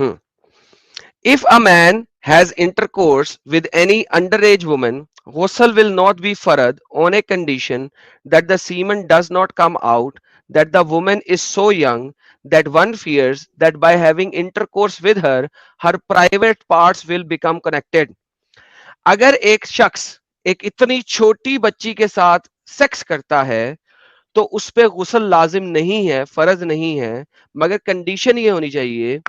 Hmm. If a man has intercourse with any underage woman, ghusl will not be farad on a condition that the semen does not come out, that the woman is so young that one fears that by having intercourse with her, her private parts will become connected. अगर एक शख्स एक इतनी छोटी बच्ची के साथ sex करता है तो उस पे गुस्ल लाजिम नहीं है, फर्ज नहीं है, मगर कंडीशन ये होनी चाहिए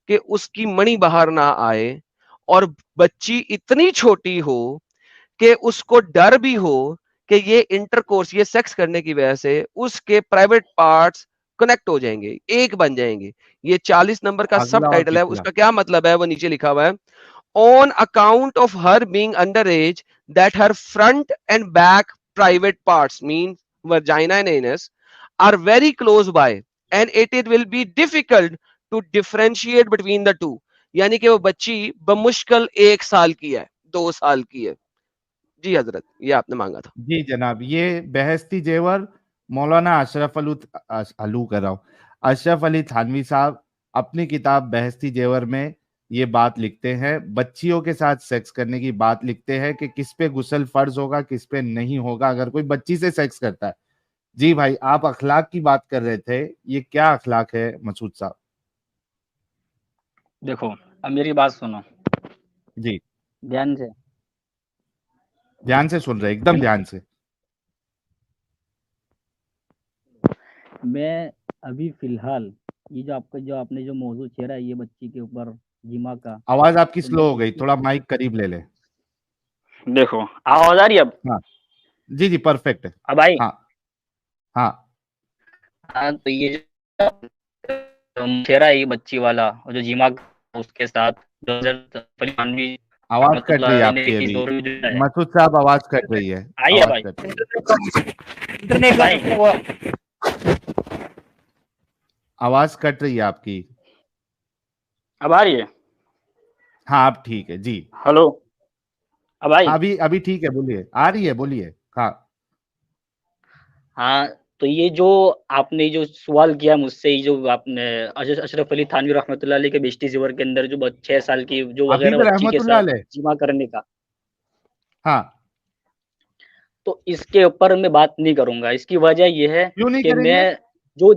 कि उसकी मणि बाहर ना आए और बच्ची इतनी छोटी हो कि उसको डर भी हो कि ये इंटरकोर्स, ये सेक्स करने की वजह से उसके प्राइवेट पार्ट्स कनेक्ट हो जाएंगे, एक बन जाएंगे। ये 40 नंबर का सब अगला और टाइटल है, पिछला। उसका क्या मतलब है वो नीचे लिखा हुआ है। On account of her being under age that her front and back private parts mean vagina and anus are very close by and it will be difficult to differentiate between the two। यानी कि वो बच्ची बमुश्किल 1 साल की है, 2 साल की है। जी हजरत, ये आपने मांगा था। जी जनाब, ये बहस्ती जेवर मौलाना अलू कर रहा हूँ, अशरफ अली थानवी साहब अपनी किताब बहस्ती जेवर में ये बात लिखते हैं, बच्चियों के साथ सेक्स करने की बात लिखते हैं कि किस पे गुस्ल फर्ज होगा, किस पे नहीं होगा अगर कोई बच्ची से सेक्स करता है। जी भाई, आप अखलाक की बात कर रहे थे, ये क्या अखलाक है मसूद साहब? देखो, अब मेरी बात सुनो जी, ध्यान से। ध्यान से सुन रहे, एकदम ध्यान से। मैं अभी फिलहाल ये जो आपने जो मौजू छेड़ा है ये बच्ची के ऊपर जिमा का, आवाज आपकी तो स्लो मैं हो गई, इसकी थोड़ा माइक करीब ले ले। देखो आवाज आ रही है अब? हाँ जी जी, परफेक्ट है। अब आई? हाँ हाँ, हाँ, तो ये जो छेड़ा है ये बच्ची वाला और जो जिमा उसके साथ जो फरमानवी आवाज कट रही है रहमतुल्लाह अलैह आपकी की अभी, दौर में जो है मसूद साहब आवाज कट रही है, आई है आवाज भाई कट रही है, इंटरनेट भाई आवाज कट रही है आपकी। अब आ रही है? हाँ अब ठीक है जी। हेलो, अब आई? अभी अभी ठीक है, बोलिए, आ रही है, बोलिए। हाँ हाँ, तो ये जो आपने जो सवाल किया मुझसे, ये जो आपने अशरफ अली थानवी रहमतुल्लाह अलैह के बेश्ती ज़िवर के अंदर जो 6 साल की जो वगैरह हबीब बच्ची के रहमतुल्लाह साथ अलैह। जिमा करने का, हाँ, तो इसके ऊपर मैं बात नहीं करूँगा। इसकी वजह ये है क्यों नहीं कि करेंगे? मैं जो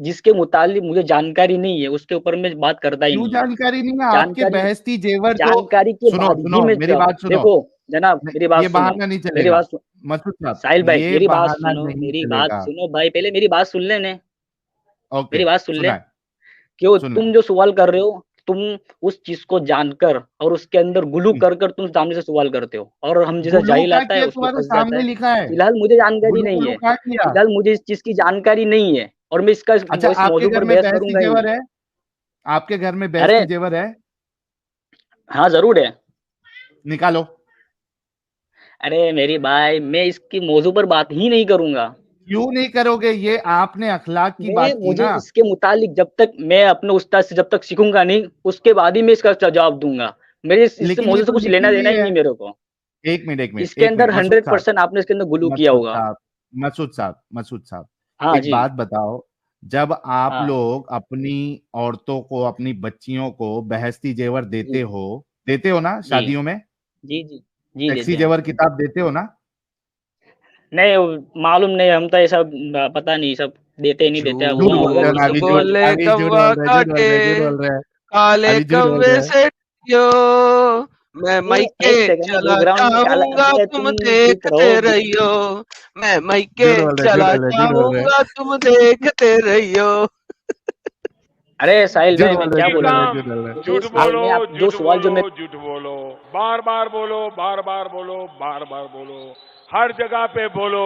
जिसके मुतालिक मुझे जानकारी नहीं है, उसके ऊपर मैं बात करता ही क्यों नहीं हूँ। जानकारी नहीं है आपके? जानकारी बहस्ती जेवर जो, जानकारी के सुनो बाद ही सुनो मैं मेरी बात सुनो, देखो जनाब, मेरी बात ये सुनो, बहाना नहीं मेरी चलेगा बात सुनो मसूद साहब, साहिल भाई, ये मेरी बात बहाना सुनो, नहीं मेरी बात चलेगा। सुनो भाई, पहले मेरी बात सुन लेने, ओके, मेरी बात सुन ले। सुना है, क्यों सुना है। तुम जो सवाल कर रहे हो, तुम उस चीज को जानकर और उसके अंदर गुलू कर कर तुम सामने से सवाल करते हो, और हम जैसा गुल्लू जाहिल क्या आता है किया? उसमें तुम्हारे फंस जाता सामने है। लिखा है, फिलहाल मुझे जानकारी गुल्लू नहीं गुल्लू है, क्या किया? फिलहाल मुझे इस चीज की जानकारी नहीं है, और मैं अच्छा, इस आपके मौजू घर पर में बहस बहस्ती करूंगा ही नहीं। जेवर है? आपके घर में अरे बहस्ती जेवर है? हाँ जरूर है। निकालो। अरे मेरी भाई, मैं इसकी मौजू पर बात ही नहीं करूंगा। क्यों नहीं करोगे? ये आपने अखलाक की मैं बात की मुझे ना। इसके मुतालिक जब तक मैं अपने उस्ताद से जब तक सीखूंगा नहीं, उसके बाद ही मैं इसका जवाब दूंगा। मेरे इससे लेकिन ये मौजू से तो कुछ लिखी लेना हुई देना ही है। नहीं मेरे को। एक मिनट एक मिनट इसके एक अंदर मिनट, मसूद साहब, 100% आपने इसके अंदर गुलू किया मसूद होगा। साहब, मसूद साहब, मसूद साहब, हाँ एक जी। बात बताओ, जब आप हाँ लोग अपनी औरतों को, अपनी बच्चियों को बहस्ती जेवर जी देते हो ना जी शादियों में? जी जी जी सेक्सी देते हैं। जेवर किताब देते हो ना? नहीं मालूम नहीं, हम तो ये सब पता नहीं, सब देते ही नहीं देते, अब झूठ हुआ बोल होगा रहे हो ना, झूठ किसी अभी को। झूठ, बोले अभी झूठ कौवा बोल रहे हैं, झूठ बोल काटे, रहे हैं, झूठ बोल रहे हैं, काले अभी झूठ बोल कौवे रहे हैं। से यो, मैं नहीं मायके एक सेकंड में चला बैकग्राउंड में काला, जाऊंगा अरे तुम तुम चुप देखते रहो। रहियो, मैं मायके झूठ बोल रहे हैं, झूठ चला बोल रहे हैं, झूठ बोल रहे हैं, जाऊंगा तुम देखते रहियो। अरे साहिल झूठ भाई मैं बोल रहे हैं, क्या झूठ बोल बोल रहा रहे हूँ, हैं, काम, झूठ बोल रहे हैं। मुझे झूठ बोलो, मैं आप जो झूठ सवाल जो बोलो, मैं झूठ बोलो, बार बार बोलो, बार बार बोलो, बार बार बोलो, हर जगह पे बोलो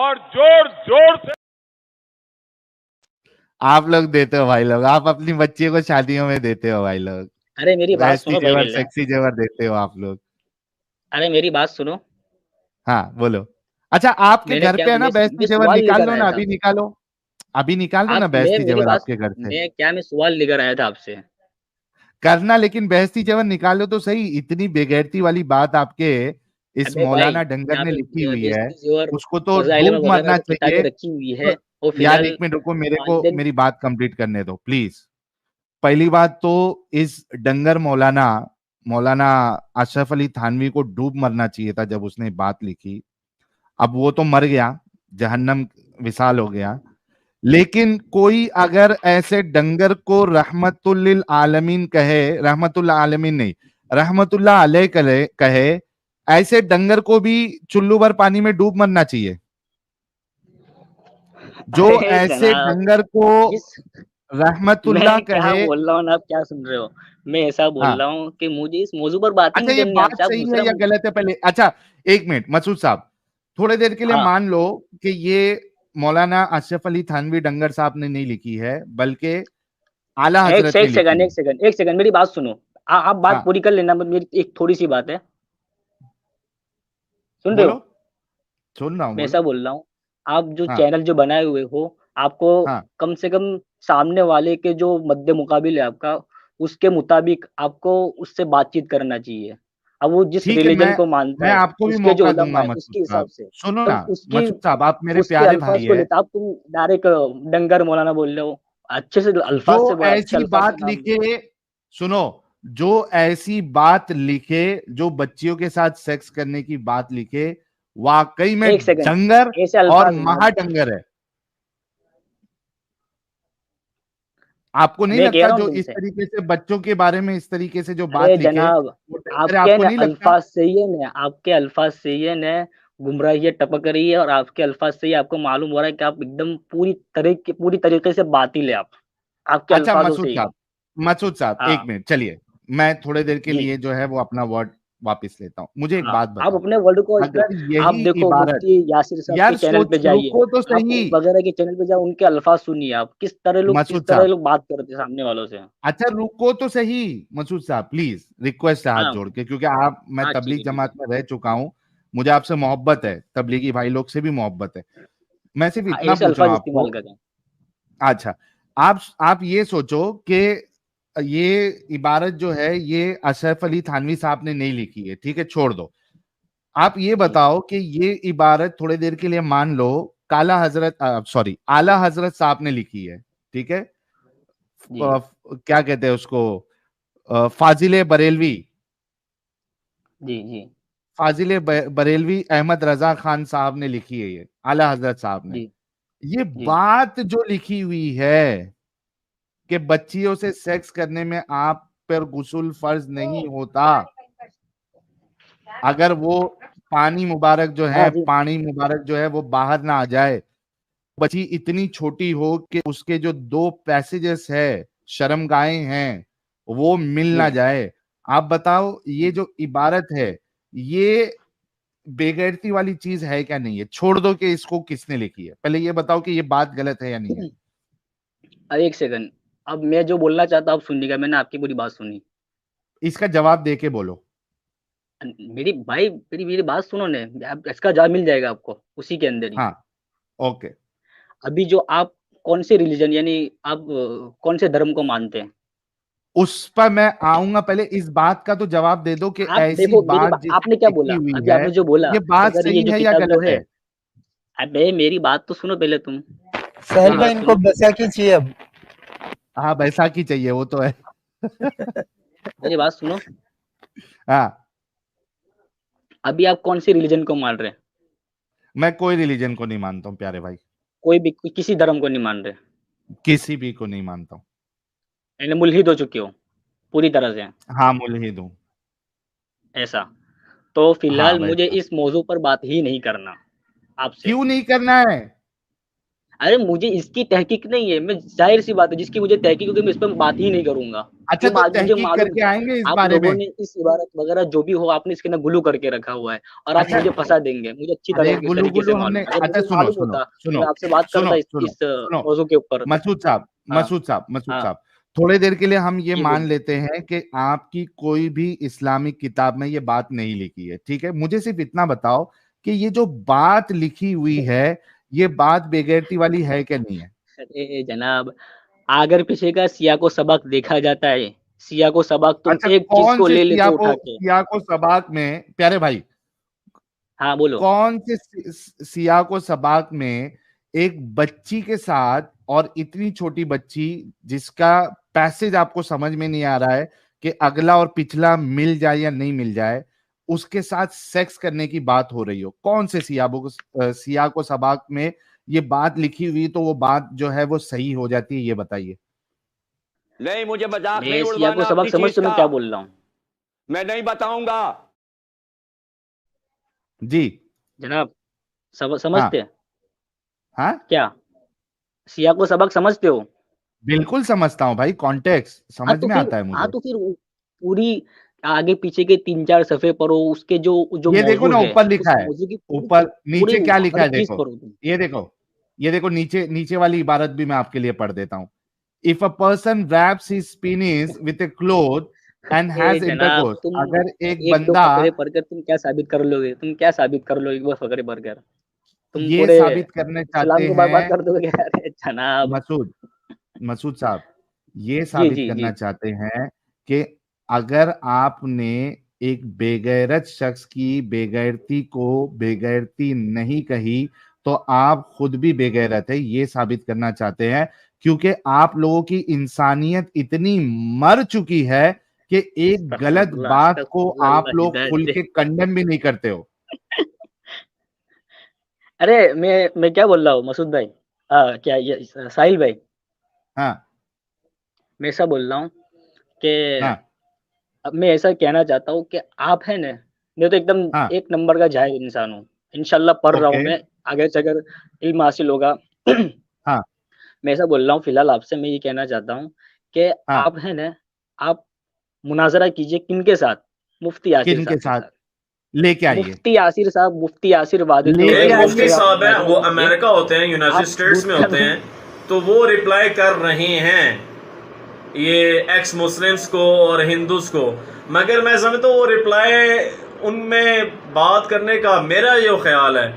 और जोर जोर से। आप लोग देते हो भाई लोग, आप अपनी बच्चियों को शादियों में देते हो भाई लोग, अरे मेरी बात बहस्ती सुनो भाई जेवर, पहले, सेक्सी जेवर देते हो आप लोग। अरे मेरी बात सुनो। हाँ बोलो। अच्छा, आपके मैंने घर क्या पे है ना मैं बहस्ती जेवर? सवाल निकाल लेकर लो आया ना, था। अभी निकालो, अभी निकाल लो ना आप मैं बहस्ती मेरी जेवर बात, आपके घर से। मैं सवाल लेकर आया था आपसे। करना, लेकिन बहस्ती जेवर निकालो तो सही, इतनी बेगैरती वाली बात आपके इस अबे भाई, मौलाना डंगर यहाँ ने पे लिखी हुई है, बेइज्जती और उसको तो फजाइल डूब वगैरह मरना जो किताबें चाहिए। रखी हुई तो है, और यार फिलहाल एक मिनट रुको, मेरे को वालिदैन। मेरी बात कंप्लीट करने दो प्लीज। पहली बात तो इस डंगर मौलाना अशरफ अली थानवी को डूब मरना चाहिए था जब उसने बात लिखी। अब वो तो मर गया, जहन्नम विसाल हो गया, लेकिन कोई अगर ऐसे डंगर को रहमतुल लिल आलमीन कहे, रहमतुल आलमीन नहीं, रहमतुल्लाह अलैह कहे, ऐसे डंगर को भी चुल्लू भर पानी में डूब मरना चाहिए। जो अरे ऐसे जनाब, डंगर को जिस रहमतुल्लाह मैं क्या कहे। बोल रहा हूँ ना, आप क्या सुन रहे हो? मैं ऐसा बोल हाँ, रहा हूँ कि मुझे इस मौजू पर बात ही अच्छा नहीं ये करनी बात आपसे। आप सही है दूसरा या गलत है पहले? अच्छा एक मिनट मसूद साहब, थोड़े देर के लिए हाँ, मान लो कि ये मौलाना अशरफ अली थानवी डंगर साहब ने नहीं लिखी है, बल्कि आला एक हजरत से ने एक लिखी सेकंड, है। एक सेकंड, मेरी बात सुनो। आप बात हाँ पूरी कर लेना, मेरी एक थोड़ी सी बात है। सुन रहे बोलो, हो? सुन रहा हूँ, मैं बोलो। ऐसा बोल रहा हूँ, आप जो हाँ चैनल जो बनाए हुए हो, आपको हाँ, कम से कम सामने वाले के जो मद्दे मुकाबिल है आपका, उसके मुताबिक आपको उससे बातचीत करना चाहिए। अब वो जिस ठीक है, रिलीजन को मानता मैं है, आपको भी उसके जो मौका उलमा दूंगा है, मसूद उसके हिसाब साहब। से, सुनो ना तब उसकी मसूद साहब, आप मेरे उसके प्यारे अल्फाज भाई को है। लेते, आप तुम डायरेक्ट डंगर मौलाना बोल रहे हो। अच्छे से जो अल्फाज से, अच्छे ऐसी अल्फाज से बात नाम लो। लिखे, सुनो, जो ऐसी बात लिखे, जो बच्चियों के साथ सेक्स करने की बात लिखे, वाकई में एक सेकंड, डंगर ऐसे और अल्फाज जनाब, महाडंगर है। आपको नहीं मैं कह लगता रहा हूँ जो इस तुमसे। तरीके से बच्चों के बारे में इस तरीके से जो बात अरे लिखे जनाब, वो डंगर है? आपके आपको न नहीं लगता? अल्फाज से ही है न, आपके अल्फाज से ही है न, गुमराहियत टपक रही है, और आपके अल्फाज से ही आपको मालूम हो रहा है कि आप एकदम पूरी तरीके से बातिल है आप, आपके अच्छा अल्फाजों से ही। मसूद साहब एक हाँ मिनट चलिए, मैं थोड़े देर के जी, लिए जो है वो अपना वर्ड वापस लेता हूँ। मुझे एक हाँ, बात आप बताओ, अपने वर्ल्ड को अगर आप यही देखो, इबारत, मुफ्ती यासिर साहब के यार चैनल पे सोच, जाइए, रुको तो आप सही वगैरह के चैनल पे जाओ, उनके अल्फाज सुनिए, आप किस मसूद तरह साहब, लोग बात करते हैं सामने वालों से। अच्छा रुको तो सही मसूद साहब, प्लीज रिक्वेस्ट है हाथ हाँ जोड़ के, क्योंकि मैं हाँ, ठीक तबलीग है ठीक है। जमात में रह चुका हूँ, मुझे आपसे मोहब्बत है, तबलीगी भाई लोग से भी मोहब्बत है। मैं सिर्फ हाँ, इतना ऐसे पूछ रहा अल्फाज हूँ इस्तेमाल आपको। करें। अच्छा, आप ये सोचो कि ये इबारत जो है ये अशरफ अली थानवी साहब ने नहीं लिखी है, ठीक है, छोड़ दो। आप ये जी बताओ कि ये इबारत थोड़ी देर के लिए मान लो काला हजरत, सॉरी, आला हजरत साहब ने लिखी है, ठीक है, जी क्या कहते हैं उसको, फाजिले बरेलवी, जी जी बरेलवी अहमद रजा खान साहब ने लिखी है, ये आला हजरत साहब ने। जी ये जी बात जो लिखी हुई है कि बच्चियों से सेक्स करने में आप पर गुस्ल फर्ज नहीं होता, अगर वो हाँ जी। पानी मुबारक जो है वो बाहर ना आ जाए, बच्ची इतनी छोटी हो कि उसके जो दो पैसेजेस है, शर्मगाहें हैं, वो मिल जी ना जाए। आप बताओ ये जो इबारत है, ये बेगैरती वाली चीज है क्या नहीं है? छोड़ दो कि इसको किसने लिखी है, पहले ये बताओ कि ये बात गलत है या नहीं है। अब एक सेकंड, अब मैं जो बोलना चाहता हूँ आप सुनिएगा, मैंने आपकी पूरी बात सुनी। इसका जवाब दे के बोलो। मेरी भाई, मेरी बात सुनो ने, आप इसका जवाब मिल जाएगा आपको उसी के अंदर ही। हाँ ओके, अभी जो आप कौन से रिलीजन, यानी आप कौन से धर्म को मानते हैं? उस पर मैं आऊंगा, पहले इस बात का तो जवाब दे दो कि आप ऐसी देखो, बात आपने जिसमें क्या लिखी बोला हुई अभी, है, आपने जो बोला, ये बात अगर ये सही जो है या किताब जो गलत है, है? अबे मेरी बात तो सुनो पहले तुम, साहिल मेरी भाई बात इनको सुनो, बैसाखी चाहिए अब। हाँ बैसाखी चाहिए, वो तो है। मेरी बात सुनो। हाँ, अभी आप कौन से रिलीजन को मान रहे हैं? मैं कोई रिलीजन को नहीं मानता हूँ प्यारे भाई, कोई भी किसी धर्म को नहीं मान रहे, किसी भी को नहीं मानता हूँ। यानी मुल्हिद हो चुके हो पूरी तरह से, हाँ मुल्हिद हूँ। ऐसा? तो हाँ फिलहाल मुझे वैसा। इस मौजू पर बात ही नहीं करना आपसे। क्यों नहीं करना है? अरे मुझे इसकी तहकीक नहीं है, मैं जाहिर सी बात है, जिसकी मुझे तहकीक होगी मैं इस पर बात ही नहीं करूंगा। अच्छा तो मुझे तहकीक मालूम करके था, आएंगे इस आप बारे लोगों में। ने इस इबारत वगैरह जो भी हो, आपने इसके अंदर गुलू करके रखा हुआ है, और आप अच्छा, मुझे फंसा देंगे, मुझे अच्छी अरे तरह गुल्लू तरीके से गुल्लू मालूम हमने, है। अगर अच्छा मुझे सुनो मालूम सुनो होता तो सुनो मैं आपसे बात सुनो करता सुनो इस सुनो, मौजू के ऊपर। हाँ मसूद हाँ, साहब, थोड़े देर के लिए हम ये जी मान बोलिए। लेते हैं कि आपकी कोई भी इस्लामिक किताब में ये बात नहीं लिखी है, ठीक है, मुझे सिर्फ इतना बताओ कि ये जो बात लिखी हुई है, ये बात बेगैरती वाली है क्या नहीं है? अरे जनाब, आगर पीछे का सिया को सबक देखा जाता है। सिया को सबक तुम अच्छा, एक चीज कौन को से ले लेते हो उठा के। सियाको सबाक में प्यारे भाई, हाँ बोलो। कौन से सियाको सबाक में एक बच्ची के साथ और इतनी छोटी बच्ची जिसका पैसेज आपको समझ में नहीं आ रहा है कि अगला और पिछला मिल जाए या नहीं मिल जाए, उसके साथ सेक्स करने की बात हो रही हो, कौन से सियाको सबाक में ये बात लिखी हुई तो वो बात जो है वो सही हो जाती है, ये बताइए। नहीं, मुझे मजाक मैं नहीं सिया को उड़वाना सबक अपनी समझ चीज मैं का। क्या बोल रहा हूँ मैं नहीं बताऊंगा। जी। जनाब। सब हाँ समझते हैं हाँ, क्या? सिया को सबक समझते हो? बिल्कुल समझता हूँ भाई, कॉन्टेक्स्ट समझ में आता है हाँ मुझे। तो फिर पूरी आगे पीछे के 3-4 सफ़े पढ़ो, उसके जो जो ये देखो मौजू ना है, ऊपर उस लिखा है, मौजू की ऊपर पूरी नीचे क्या लिखा हर है चीज़ देखो, पढ़ो तुम। ये देखो नीचे नीचे वाली इबारत भी मैं आपके लिए पढ़ देता हूँ। If a person wraps his penis with a cloth and A has जनाब, intercourse, तुम अगर एक 1-2 बंदा फ़करे पढ़कर तुम क्या साबित कर लोगे? तुम क्या साबित कर लोगे 1-2 फ़करे पढ़कर? तुम ये पूरे साबित करने इस्लाम चाहते को बर्बाद हैं, कर दोगे। अरे जनाब! मसूद मसूद साहब, ये जी, साबित जी, करना जी। चाहते हैं कि अगर आपने एक बेगैरत शख्स की बेगैरती को बेगैरती नहीं कही तो आप खुद भी बेगैरत है, ये साबित करना चाहते हैं, क्योंकि आप लोगों की इंसानियत इतनी मर चुकी है कि एक गलत अस्तगफुरुल्लाह, बात को अस्तगफुरुल्लाह, आप अल्लाह लोग हिदायत खुल दे। के कंडम भी नहीं करते हो। अरे मैं क्या बोल रहा हूँ मसूद भाई, क्या ये साहिल भाई, हाँ मैं ऐसा बोल रहा हूँ कि हाँ अब मैं ऐसा कहना चाहता हूँ कि आप है ना, मैं तो एकदम हाँ, एक नंबर का जाहिल इंसान हूँ। इंशाल्लाह पढ़ रहा हूँ ओके, मैं, आगे से अगर इल्म हासिल होगा। हाँ मैं ऐसा बोल रहा हूँ फिलहाल आपसे मैं ये कहना चाहता हूँ कि हाँ, आप है ना, आप मुनाज़रा कीजिए किनके साथ? मुफ्ती यासिर किन के साहब के साथ साथ। लेके आइए, मुफ्ती यासिर वादिद जो है लेके एक मुफ्ती उनसे आइए। आप साहब हैं, मुनाज़रा वो कीजिए। अमेरिका होते हैं, यूनाइटेड आप स्टेट्स में दूसरा होते हैं, तो वो रिप्लाई कर रहे हैं ये एक्स मुस्लिम्स को और हिंदूज को। मगर मैं समझता हूँ वो रिप्लाई उनमें बात करने का मेरा जो ख्याल है,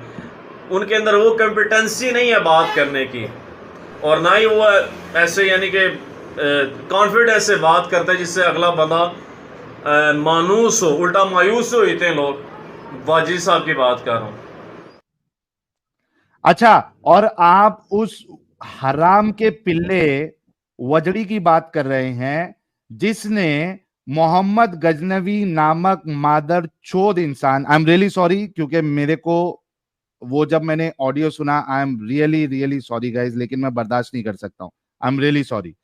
उनके अंदर वो कॉम्पिटेंसी नहीं है बात करने की, और ना ही वो ऐसे यानी कि कॉन्फिडेंस से बात करता है जिससे अगला बंदा मानूस हो, उल्टा मायूस हो इतने लोग। वाजिद साहब की बात कर रहा हूँ। अच्छा, और आप उस हराम के पिल्ले वजड़ी की बात कर रहे हैं जिसने मोहम्मद गजनवी नामक मादर चोद इंसान, आई एम रियली सॉरी, क्योंकि मेरे को वो जब मैंने ऑडियो सुना, I am really really sorry guys, लेकिन मैं बर्दाश्त नहीं कर सकता हूं, आई एम रियली सॉरी।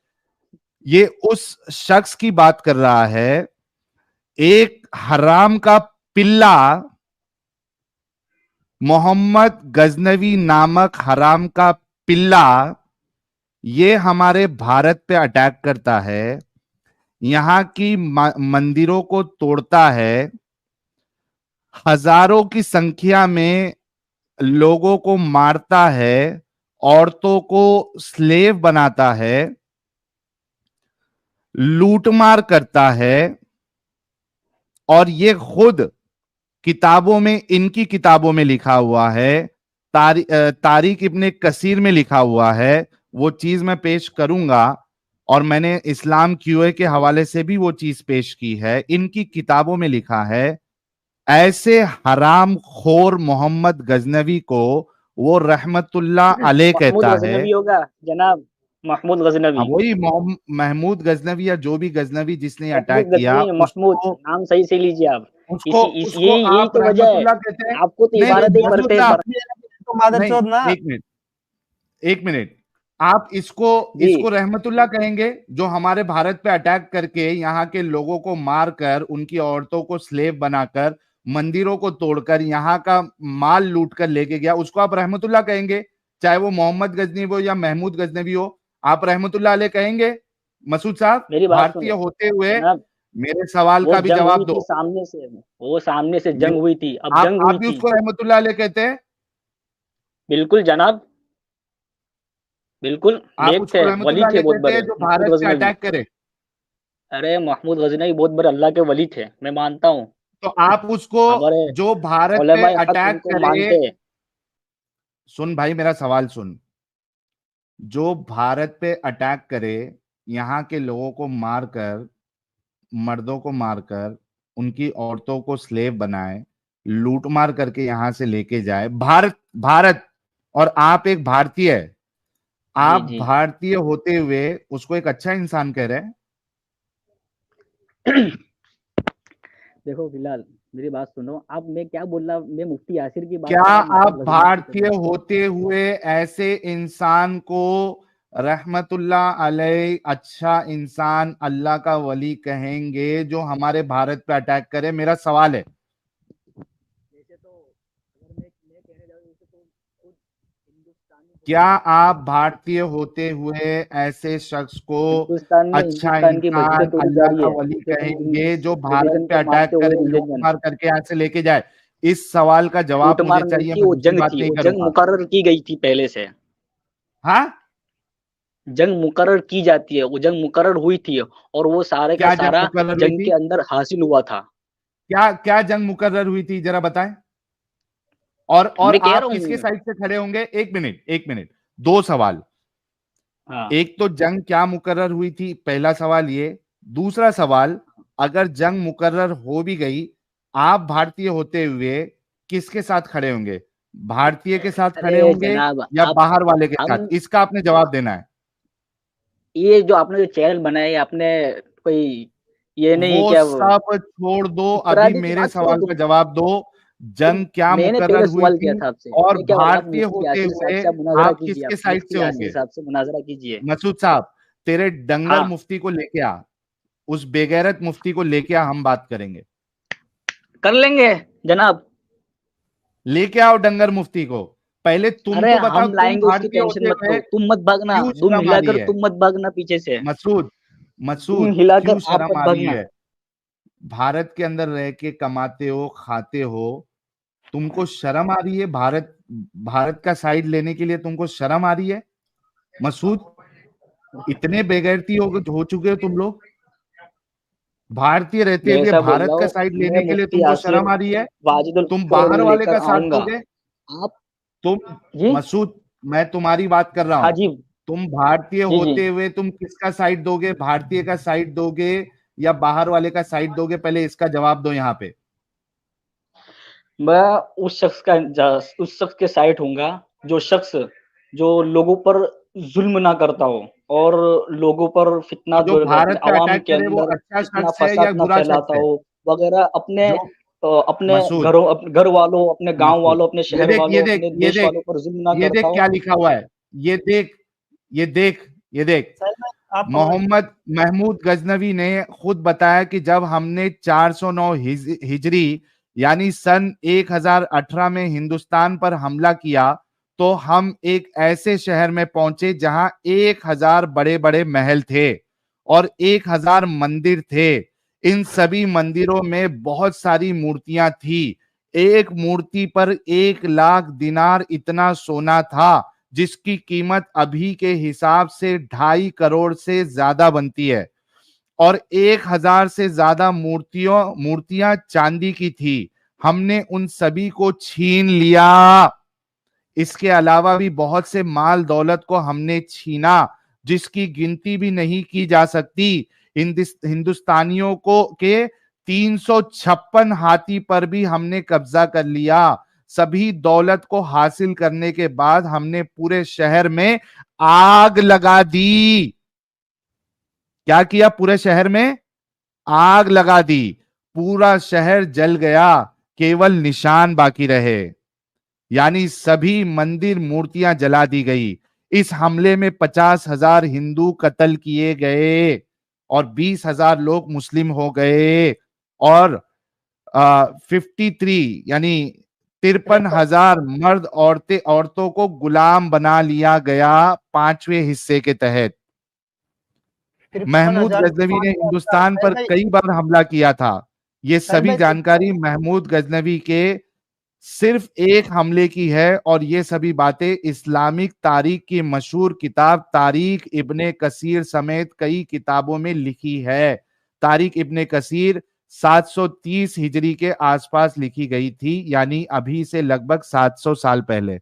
ये उस शख्स की बात कर रहा है, एक हराम का पिल्ला, मोहम्मद गजनवी नामक हराम का पिल्ला, ये हमारे भारत पे अटैक करता है, यहाँ की मंदिरों को तोड़ता है, हजारों की संख्या में लोगों को मारता है, औरतों को स्लेव बनाता है, लूटमार करता है, और ये खुद किताबों में, इनकी किताबों में लिखा हुआ है, तारिक इब्ने कसीर में लिखा हुआ है, वो चीज मैं पेश करूंगा, और मैंने इस्लाम क्यूए के हवाले से भी वो चीज पेश की है, इनकी किताबों में लिखा है, ऐसे हराम खोर मोहम्मद गजनवी को वो रहमतुल्लाह अलैह महमूद कहता है। गजनवी होगा जनाब, महमूद हाँ, गजनवी। वही महमूद गजनवी या जो भी गजनवी जिसने महमूद अटैक किया, गजनवी है, महमूद उसको नाम सही से लीजिए आप। उसको उसको यही यही आप तो वजह है, रहमतुल्लाह कहते हैं। आपको तो नहीं तो इबारतें पढ़ते रहमतुल्लाह, पढ़ तो मादर नहीं, चौथ ना। एक मिनट, एक मिनट, आप इसको जी। इसको रहमतुल्लाह कहेंगे जो हमारे भारत पे अटैक करके यहाँ के लोगों को मारकर, उनकी औरतों को स्लेव बनाकर, मंदिरों को तोड़कर, यहाँ का माल लूट कर लेके गया, उसको आप रहमतुल्लाह कहेंगे? चाहे वो मोहम्मद गजनवी हो या महमूद गजनवी हो, आप रहमतुल्लाह अलैह कहेंगे? मसूद साहब, मेरी बात भारतीय सुने होते हुए जनाब, मेरे सवाल वो का भी जंग जवाब हुई दो। थी सामने से, वो सामने से मे- जंग हुई थी, अब आप जंग आप हुई भी थी। उसको रहमतुल्लाह अलैह कहते हैं? बिल्कुल जनाब, बिल्कुल आप नेक थे, उसको वली रहमतुल्लाह थे अलैह बहुत कहते बड़े हैं जो महमूद भारत पे गजनवी। अटैक करे? अरे महमूद गजनवी बहुत बड़े अल्लाह के वली थे, मैं मानता हूँ। तो आप उसको, हमारे जो भारत पे उलमाए हक अटैक उनको करे, मानते हैं। सुन भाई मेरा सवाल सुन, जो भारत पे अटैक करे, यहाँ के लोगों को मारकर, मर्दों को मारकर, उनकी औरतों को स्लेव बनाए, लूटमार करके यहां से लेके जाए, भारत भारत, और आप एक भारतीय है, आप जी भारतीय होते हुए उसको एक अच्छा इंसान कह रहे हैं? देखो फिलहाल मेरी बात सुनो आप, मैं क्या बोल रहा, मैं मुफ्ती यासिर की बात क्या कर रहा हूँ, आप मोहम्मद गजनवी की कर भारतीय रहा हूँ। होते हुए ऐसे इंसान को रहमतुल्लाह अलैह अच्छा इंसान अल्लाह का वली कहेंगे जो हमारे भारत पे अटैक करे? मेरा सवाल है। वैसे तो अगर मैं कहने जाऊँ वैसे तो खुद हिंदुस्तानी क्या बोलते हैं आप कि भारतीय होते हुए ऐसे शख्स को हिंदुस्तान में अच्छा हिंदुस्तान की मस्जिदें इंसान तोड़ी जा अल्लाह रही का है, वली उसे तुम कहेंगे जो भारत रिलीजन पे को अटैक मानते हुए करे, लूट रिलीजन मार करके यहाँ से लेके जाए? इस सवाल का जवाब मुझे लूटमार नहीं चाहिए, थी, मैं वो दूसरी जंग बात थी, नहीं वो जंग करूंगा। मुकर्रर की गई थी पहले से। हाँ, जंग मुकर्रर की जाती है, वो जंग मुकर्रर हुई थी और वो सारे का क्या जंग सारा मुकर्रर हुई जंग थी? के अंदर हासिल हुआ था। क्या क्या जंग मुकर्रर हुई थी, जरा बताएं। और मैं कह आप रहा किसके हूँ। साइड से खड़े होंगे? एक मिनट, एक मिनट, दो सवाल। हाँ एक तो जंग क्या मुकर्रर हुई थी, पहला सवाल ये। दूसरा सवाल, अगर जंग मुकर्रर हो भी गई, आप भारतीय होते हुए किसके साथ खड़े होंगे? भारतीय के साथ खड़े अरे होंगे जनाब या आप, बाहर वाले के हम साथ? इसका आपने जवाब देना है। ये जो आपने जो चैनल बनाए आपने कोई ये नहीं है वो क्या, वो सब छोड़ दो, अभी अपराधी की मेरे बात करो सवाल तुम। का जवाब दो। तुम जंग क्या मैंने मुकर्रर पहले हुई सवाल किया थी था आपसे, और मैं क्या बोला, आप भारतीय मुफ्ती होते यासिर साहब हुए से आप मुनाजरा आप कीजिए, किसके आप साइड से मुफ्ती यासिर होंगे? साहब से मुनाजरा कीजिए। मसूद साहब, तेरे डंगर हाँ मुफ्ती को लेके आ, उस बेगैरत मुफ्ती को लेके आ, हम बात करेंगे। कर लेंगे जनाब। लेके आओ डंगर मुफ्ती को। पहले तुम अरे तो बताओ, हम तुम लाएंगे, उसकी भारतीय टेंशन होते मत लो, हुए तुम मत भागना, क्यों दुम शर्म आ रही हिलाकर है? तुम मत भागना पीछे से, मसूद, दुम मसूद, क्यों हिलाकर आप शर्म मत आ रही भागना। है? भारत के अंदर रह के कमाते हो, खाते हो, तुमको शर्म आ रही है? भारत भारत का साइड लेने के लिए तुमको शर्म आ रही है? मसूद, इतने बेगैरती हो चुके हो तुम लोग। भारतीय रहते मैं हुए ऐसा बोल भारत रहा का हूँ, साइड मैं लेने के लिए मुफ्ती तुमको यासिर शर्म आ रही है? वाजिदुल तुम को बाहर वाले लेकर का साथ आऊंगा। दोगे? आप तुम, जी, मसूद, मैं तुम्हारी बात कर रहा हाँ हूं। जी, तुम भारतीय जी जी, होते हुए तुम किसका साइड दोगे? भारतीय का साइड दोगे या बाहर वाले का साइड दोगे? पहले इसका जवाब दो यहाँ पे। मैं उस शख्स के साइड हूँगा, जो शख्स जो लोगों पर जुल्म ना करता हो और लोगों पर फितना, तो जो जो अपने भारत पे अवाम अटैक के करे वो अंदर अच्छा फितना शख्स है या फसाद ना बुरा शख्स फैलाता है? हो वगैरह, अपने जो, अपने मसूद, घरों, अपने घर वालों, अपने गांव मसूद, वालों, अपने ये शहर देख, ये वालों, देख, अपने ये देश देख, वालों पर जुल्म ना ये करता देख हो। क्या लिखा हुआ है। ये देख, ये देख, ये देख। सर आप मोहम्मद महमूद गजनवी ने खुद बताया कि जब हमने 409 हिजरी यानी सन 1018 में हिंदुस्तान पर हमला किया, तो हम एक ऐसे शहर में पहुंचे जहां 1000 बड़े बड़े महल थे और 1000 मंदिर थे। इन सभी मंदिरों में बहुत सारी मूर्तियां थी। एक मूर्ति पर 1 लाख दिनार इतना सोना था जिसकी कीमत अभी के हिसाब से 2.5 करोड़ से ज्यादा बनती है। और 1000 से ज्यादा मूर्तियां चांदी की थी। हमने उन सभी को छीन लिया। इसके अलावा भी बहुत से माल दौलत को हमने छीना जिसकी गिनती भी नहीं की जा सकती। हिंदुस्तानियों को के 356 हाथी पर भी हमने कब्जा कर लिया। सभी दौलत को हासिल करने के बाद हमने पूरे शहर में आग लगा दी। क्या किया? पूरे शहर में आग लगा दी। पूरा शहर जल गया, केवल निशान बाकी रहे, यानी सभी मंदिर मूर्तियां जला दी गई। इस हमले में 50,000 हिंदू कत्ल किए गए और 20,000 लोग मुस्लिम हो गए और 53 यानी 53,000 मर्द औरतों को गुलाम बना लिया गया 5वें हिस्से के तहत। तिरपन महमूद हजार गजनवी ने का हिंदुस्तान साहिल पर भाई, कई बार हमला किया था। ये साहिल सभी भाई जानकारी महमूद गजनवी के सिर्फ एक हमले की है और ये सभी बातें इस्लामिक तारीख की मशहूर किताब तारीख इब्ने कसीर समेत कई किताबों में लिखी है। तारीख इब्ने कसीर 730 हिजरी के आसपास लिखी गई थी, यानी अभी से लगभग 700 साल पहले।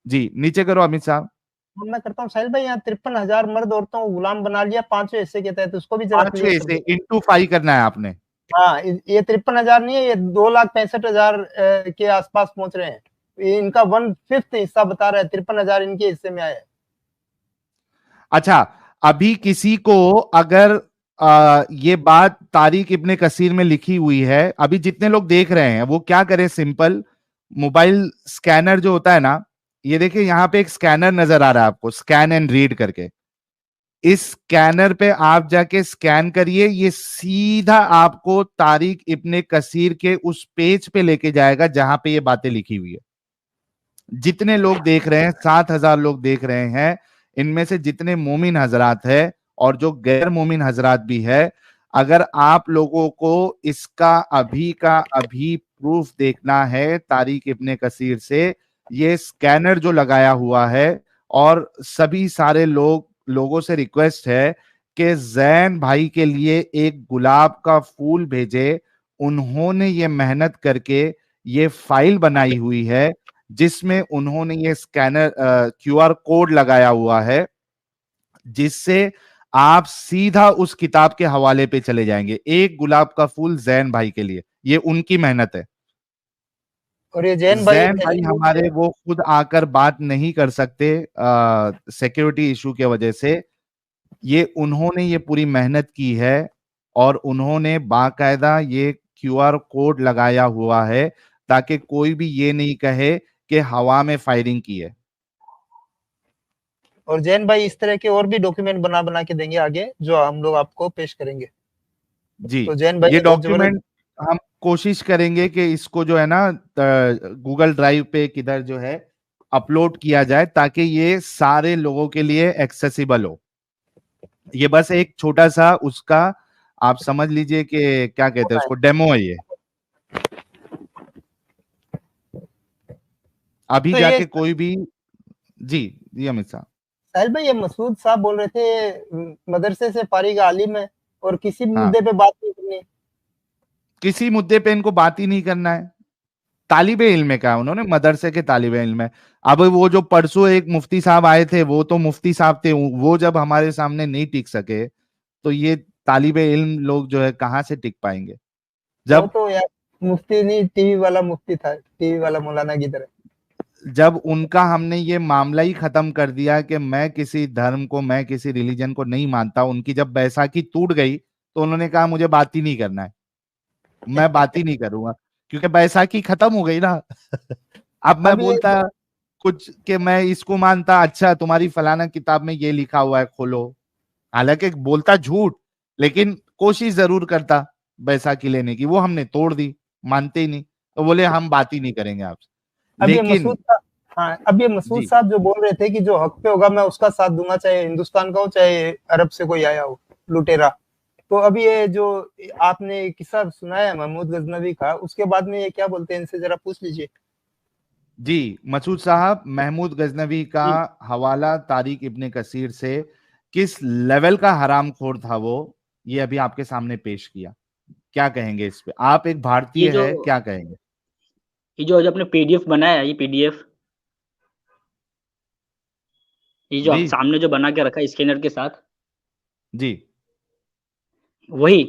जी नीचे करो अमित साहब। मैं करता हूँ साहिल भाई, यहाँ 53,000 मर्द औरतों को गुलाम बना लिया 5वें हिस्से के तहत, उसको भी जरा क्लियर पांचवे कर से दो। इंटू 5 करना है आपने। हाँ, ये 53,000 नहीं है, ये 2,65,000 के आसपास पहुंच रहे हैं। ये इनका 1/5 हिस्सा बता रहा है, 53,000 इनके हिस्से में आया है। अच्छा, अभी किसी को अगर ये बात तारिक इब्ने कसीर में लिखी हुई है, अभी जितने लोग देख रहे हैं वो क्या करें, सिंपल मोबाइल स्कैनर जो होता है ना, ये देखिए यहाँ पे एक स्कैनर नजर आ रहा है आपको, स्कैन एंड रीड करके। इस स्कैनर पे आप जाके स्कैन करिए, ये सीधा आपको तारिक इब्ने कसीर के उस पेज पे लेके जाएगा जहां पे ये बातें लिखी हुई है। जितने लोग देख रहे हैं, 7,000 लोग देख रहे हैं, इनमें से जितने मोमिन हजरात है और जो गैर मोमिन हजरात भी है, अगर आप लोगों को इसका अभी का अभी प्रूफ देखना है तारिक इब्ने कसीर से, ये स्कैनर जो लगाया हुआ है, और सभी सारे लोगों से रिक्वेस्ट है कि जैन भाई के लिए एक गुलाब का फूल भेजे। उन्होंने ये मेहनत करके ये फाइल बनाई हुई है जिसमें उन्होंने ये स्कैनर क्यूआर कोड लगाया हुआ है, जिससे आप सीधा उस किताब के हवाले पे चले जाएंगे। एक गुलाब का फूल जैन भाई के लिए, ये उनकी मेहनत है। और ये जैन भाई जैन भाई हमारे वो खुद आकर बात नहीं कर सकते सिक्योरिटी इशू के वजह से। ये उन्होंने ये पूरी मेहनत की है और उन्होंने बाकायदा ये क्यूआर कोड लगाया हुआ है ताकि कोई भी ये नहीं कहे कि हवा में फायरिंग की है। और जैन भाई इस तरह के और भी डॉक्यूमेंट बना बना के देंगे आगे, जो हम लोग आपको पेश करेंगे। जी, तो जैन भाई ये बहुत जबरदस्त। डॉक्यूमेंट हम कोशिश करेंगे कि इसको जो है ना गूगल ड्राइव पे किधर जो है अपलोड किया जाए ताकि ये सारे लोगों के लिए एक्सेसिबल हो। ये बस एक छोटा सा उसका आप समझ लीजिए कि क्या कहते हैं उसको, डेमो है ये। अभी तो जाके ये कोई भी जी अमित साहब, साहिल भाई, ये मसूद साहब बोल रहे थे मदरसे से फारिग आलिम है और किसी हाँ। मुद्दे पे बात नहीं करनी। किसी मुद्दे पे इनको बात ही नहीं करना है। तालिबे इल्म में कहा उन्होंने, मदरसे के तालिबे इल्म में। अब वो जो परसों एक मुफ्ती साहब आए थे, वो तो मुफ्ती साहब थे, वो जब हमारे सामने नहीं टिक सके तो ये तालिबे इल्म लोग जो है कहां से टिक पाएंगे। वो जब तो यार मुफ्ती नहीं, टीवी वाला मुफ्ती था, टीवी वाला मौलाना की तरह। जब उनका हमने ये मामला ही खत्म कर दिया कि मैं किसी धर्म को, मैं किसी रिलीजन को नहीं मानता, उनकी जब बैसाखी टूट गई तो उन्होंने कहा मुझे बात ही नहीं करना है, मैं बात ही नहीं करूंगा, क्योंकि बैसाखी खत्म हो गई ना। अब मैं अब ये बोलता कुछ कि मैं इसको मानता, अच्छा तुम्हारी फलाना किताब में ये लिखा हुआ है, खोलो। हालांकि बोलता झूठ, लेकिन कोशिश जरूर करता बैसाखी लेने की। वो हमने तोड़ दी, मानते ही नहीं, तो बोले हम बात ही नहीं करेंगे आपसे। अब ये लेकिन मसूद साहब, हाँ, अब ये मसूद जी साहब जो बोल रहे थे कि जो हक पे होगा मैं उसका साथ दूंगा, चाहे हिंदुस्तान का हो चाहे अरब से कोई आया हो लुटेरा। तो अभी ये जो आपने किस्सा सुनाया महमूद गजनवी का, उसके बाद में ये क्या बोलते हैं, इनसे जरा पूछ लीजिए। जी मसूद साहब, महमूद गजनवी का हवाला तारिक इब्ने कसीर से किस लेवल का हरामखोर था वो, ये अभी आपके सामने पेश किया। क्या कहेंगे इस पे? आप एक भारतीय ये जो है, क्या कहेंगे? ये जो आपने पीडीएफ बनाया है, ये पीडीएफ, ये जो आप जी सामने जो बना के रखा है स्कैनर के साथ, जी वही।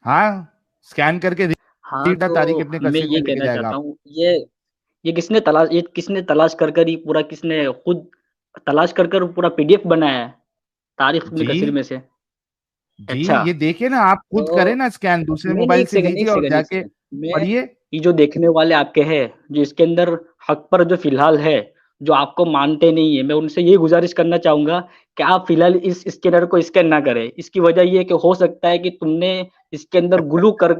हाँ, स्कैन करके हाँ, सीधा तारिक तो इब्ने मैं कसीर में ये लेके कहना जाएगा चाहता आप। हूँ, ये किसने तलाश कर ये पूरा किसने खुद तलाश कर पूरा पीडीएफ बनाया है तारिक इब्ने कसीर जी में से? जी, अच्छा, ये देखिए ना, आप खुद तो करें ना स्कैन, दूसरे नहीं, नहीं, मोबाइल एक से सेकंड, लीजिए एक और सेकंड, एक जाके सेकंड। मैं पढ़िए। ये जो देखने वाले आपके हैं, जो इसके अंदर हक पर जो फिलहाल है, जो आपको मानते नहीं है, मैं उनसे ये गुजारिश करना चाहूंगा कि आप फिलहाल इस स्कैनर को स्कैन ना करें। इसकी वजह ये है कि हो सकता है कि तुमने इसके अंदर गुलू कर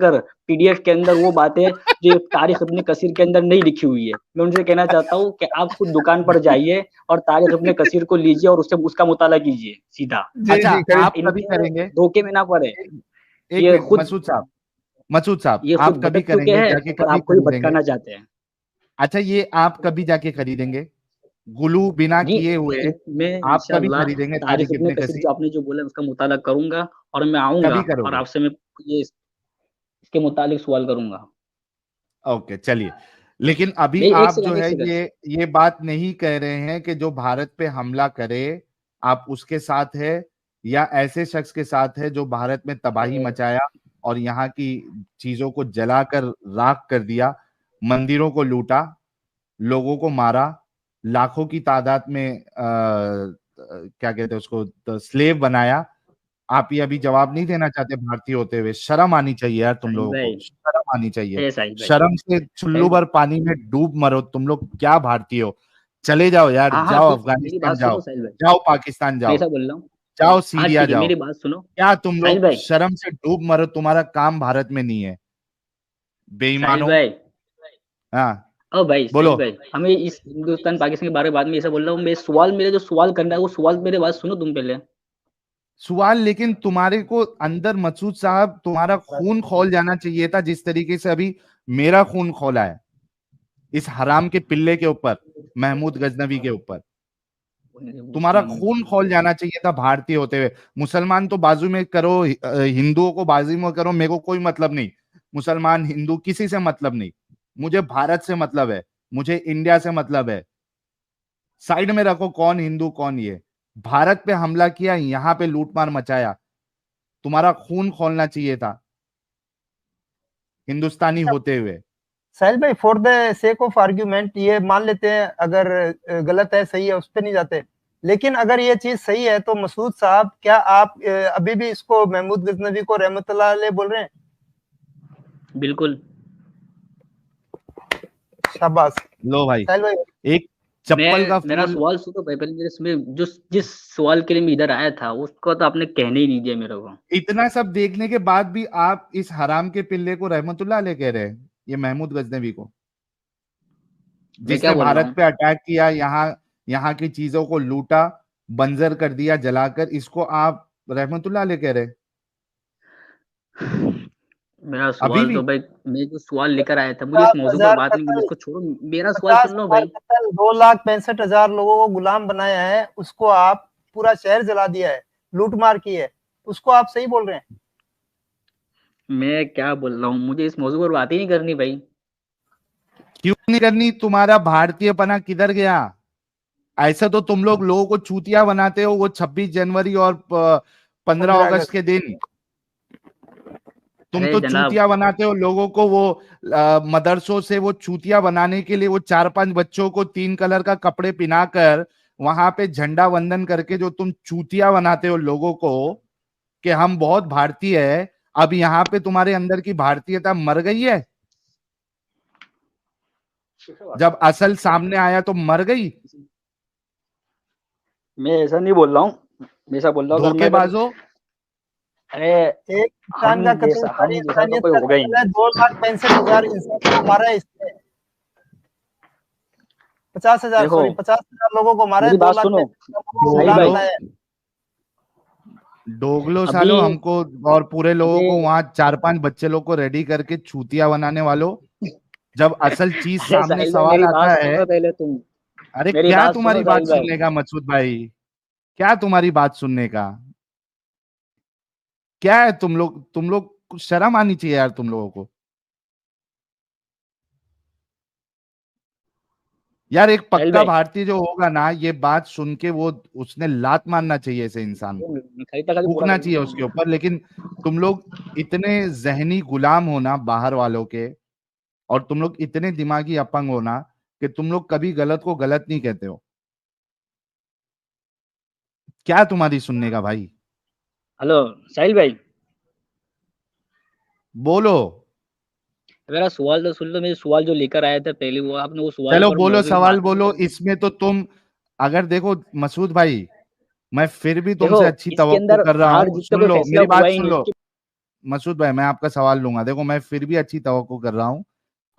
पीडीएफ के अंदर वो बातें जो तारिक इब्ने कसीर के अंदर नहीं लिखी हुई है। मैं उनसे कहना चाहता हूँ कि आप खुद दुकान पर जाइए और तारिक इब्ने कसीर को लीजिए और उससे उसका मुताला कीजिए सीधा। जी अच्छा, जी, खरीद। आप कभी इनके करेंगे? धोखे में ना पड़े। एक ये मिनट खुद मसूद साहब, ये खुद आप कभी भटक चुके करेंगे, हैं जाके और कभी आपको भी खरीदेंगे? भटकाना चाहते हैं। अच्छा, ये आप कभी जाके खरीदेंगे? गुलू बिना जी, किए हुए मैं आप कभी इंशाअल्लाह खरीदेंगे तारिक तारिक इब्ने इब्ने कसीर कसीर? जो आपने जो बोला उसका मुताला करूँगा और मैं आऊँगा कभी और करोगे? आपसे मैं ये इसके मुतालिक सवाल करूँगा। ओके, चलिए। लेकिन अभी नहीं, एक आप जो सेकंड, एक है सेकंड। ये बात नहीं कह रहे हैं कि जो भारत पे हमला करे आप उसके साथ है, या ऐसे शख्स के साथ है जो भारत में तबाही मचाया और यहाँ की चीजों को जलाकर राख कर दिया, मंदिरों को लूटा, लोगों को मारा, लाखों की तादाद में क्या कहते हैं उसको, स्लेव बनाया। आप ये अभी जवाब नहीं देना चाहते भारतीय होते हुए? शर्म आनी चाहिए यार तुम साहिल लोगों को, भाई, शर्म आनी चाहिए। साहिल भाई, शर्म से चुल्लू साहिल, भर पानी में डूब मरो तुम लोग, क्या भारतीय हो? चले जाओ यार, हाँ हाँ, जाओ तो मेरी अफगानिस्तान बात सुनो जाओ, साहिल भाई, जाओ पाकिस्तान मैं जाओ, ऐसा बोल रहा हूँ। जाओ हाँ सीरिया ठीक है, जाओ। मेरी बात सुनो क्या तुम साहिल लोग भाई, शर्म से डूब मरो, तुम्हारा काम भारत में नहीं है, साहिल बेईमानो। भाई, हाँ ओ भाई बोलो। साहिल भाई, हमें इस हिंदुस्तान पाकिस्तान के बारे बाद में ऐसा बोल रहा हूँ। मैं सवाल, मेरे जो सवाल करना है वो सवाल, मेरे बात सुनो तुम पहले। सवाल, लेकिन तुम्हारे को अंदर मसूद साहब तुम्हारा खून खौल जाना चाहिए था, जिस तरीके से अभी मेरा खून खौला है इस हराम के पिल्ले के ऊपर, महमूद गजनवी के ऊपर। तुम्हारा खून खौल जाना चाहिए था भारतीय होते हुए। मुसलमान तो बाजू में करो, हिंदुओं को बाजू में करो, मेरे को कोई मतलब नहीं। मुसलमान हिंदू किसी से मतलब नहीं, मुझे भारत से मतलब है, मुझे इंडिया से मतलब है। साइड में रखो कौन हिंदू कौन ये। भारत पे हमला किया, यहां पे लूटमार मचाया, तुम्हारा खून खौलना चाहिए था हिंदुस्तानी होते हुए। साहिल भाई, for the sake of argument ये मान लेते हैं, अगर गलत है सही है उस पर नहीं जाते, लेकिन अगर ये चीज सही है तो मसूद साहब, क्या आप अभी भी इसको महमूद गजनवी को रहमतुल्लाह अलैह बोल रहे हैं? बिल्कुल। शाबाश लो भाई, साहिल भाई। एक चप्पल का मेरा फूल। सवाल सुनो भाई पहले, मेरे इसमें जो जिस सवाल के लिए मैं इधर आया था उसको तो आपने कहने ही नहीं दिया मेरे को। इतना सब देखने के बाद भी आप इस हराम के पिल्ले को रहमतुल्लाह अलैह कह रहे हैं, ये महमूद गजनवी को, मैं क्या जिसने बोल रहा भारत हूँ, पे अटैक किया, यहाँ की चीजों को लूटा, बंजर कर दिया जलाकर, इसको आप रहमतुल्लाह अलैह कह रहे हैं मेरा अभी सवाल भी? तो भाई, मैं जो सवाल लेकर आया था, मुझे इस 50,000 मौजू पर बात नहीं करनी, कत्ल, इसको छोड़ो, मेरा सवाल सुन लो 50,000 भाई। कत्ल, 2,65,000 लोगों को गुलाम बनाया है, उसको आप पूरा शहर जला दिया है, लूट मार की है, उसको आप सही बोल रहे हैं? मैं क्या बोल रहा हूँ, मुझे इस मौजू पर बात ही नहीं करनी भाई। क्यों नहीं करनी? तुम्हारा भारतीयपना किधर गया? ऐसा तो तुम लोग लोगों को चूतिया बनाते हो, वो 26 जनवरी और 15 15 अगस्त अगस्त। के दिन तुम अरे तो जनाब, चूतिया बनाते हो लोगों को। वो मदरसों से वो चूतिया बनाने के लिए वो 4-5 बच्चों को 3 कलर का कपड़े पहनाकर वहां पे झंडा वंदन करके जो तुम चूतिया बनाते हो लोगों को कि हम बहुत भारतीय है, अब यहाँ पे तुम्हारे अंदर की भारतीयता मर गई है। जब असल सामने आया तो मर गई। मैं ऐसा नहीं बोल रहा हूँ, मैं ऐसा बोल रहा हूँ, अगर धोखेबाजों। अरे एक इंसान का कत्ल हम सारी जैसा तो इंसानियत कोई का होगा ही कत्ल है, नहीं। 2,65,000 इंसान को मारा है इसने। 50,000, देखो सॉरी 50,000 लोगों को मारा है, मेरी दो बात लाख सुनो पैंतीस लोगों को साहिल गुलाम भाई, डोगलो, बनाया है। डोगलो अभी सालो हमको और पूरे लोगों अभी को वहां 4-5 बच्चे लोग को रेडी करके चूतिया बनाने वालों। जब असल चीज अरे सामने साहिल भाई, सवाल मेरी बात आता है। सुनो पहले तुम, अरे मेरी क्या बात सुनो तुम्हारी बात साहिल भाई। सुनने का मकसूद भाई? क्या तुम्हारी बात सुनने का? क्या है तुम लोग कुछ शर्म आनी चाहिए यार तुम लोगों को। यार एक साहिल पक्का भाई, भारतीय जो होगा ना, ये बात सुन के वो उसने लात मारना चाहिए ऐसे इंसान को, खाली तक खाली पूरा थूकना कर चाहिए दो। उसके ऊपर। लेकिन तुम लोग इतने जहनी गुलाम हो ना बाहर वालों के, और तुम लोग इतने दिमागी अपंग हो ना कि तुम लोग कभी गलत को गलत नहीं कहते हो। क्या तुम्हारी सुनने का भाई? हेलो साहिल भाई, बोलो। मेरा सवाल तो सुन लो, मेरे सवाल जो लेकर आया था पहले, वो आपने वो सवाल चलो पर बोलो, मौजूद सवाल बात नहीं बोलो। करनी। इसमें तो तुम, अगर देखो मसूद भाई, मैं फिर भी देखो तुमसे अच्छी इसके तवक्को अंदर कर रहा हार हूँ। जीत का सुन कोई लो फैसला मेरी हुआ बात, ही सुन नहीं लो इसके। मसूद भाई, मैं आपका सवाल लूंगा। देखो मैं फिर भी अच्छी तवक्को कर रहा हूँ।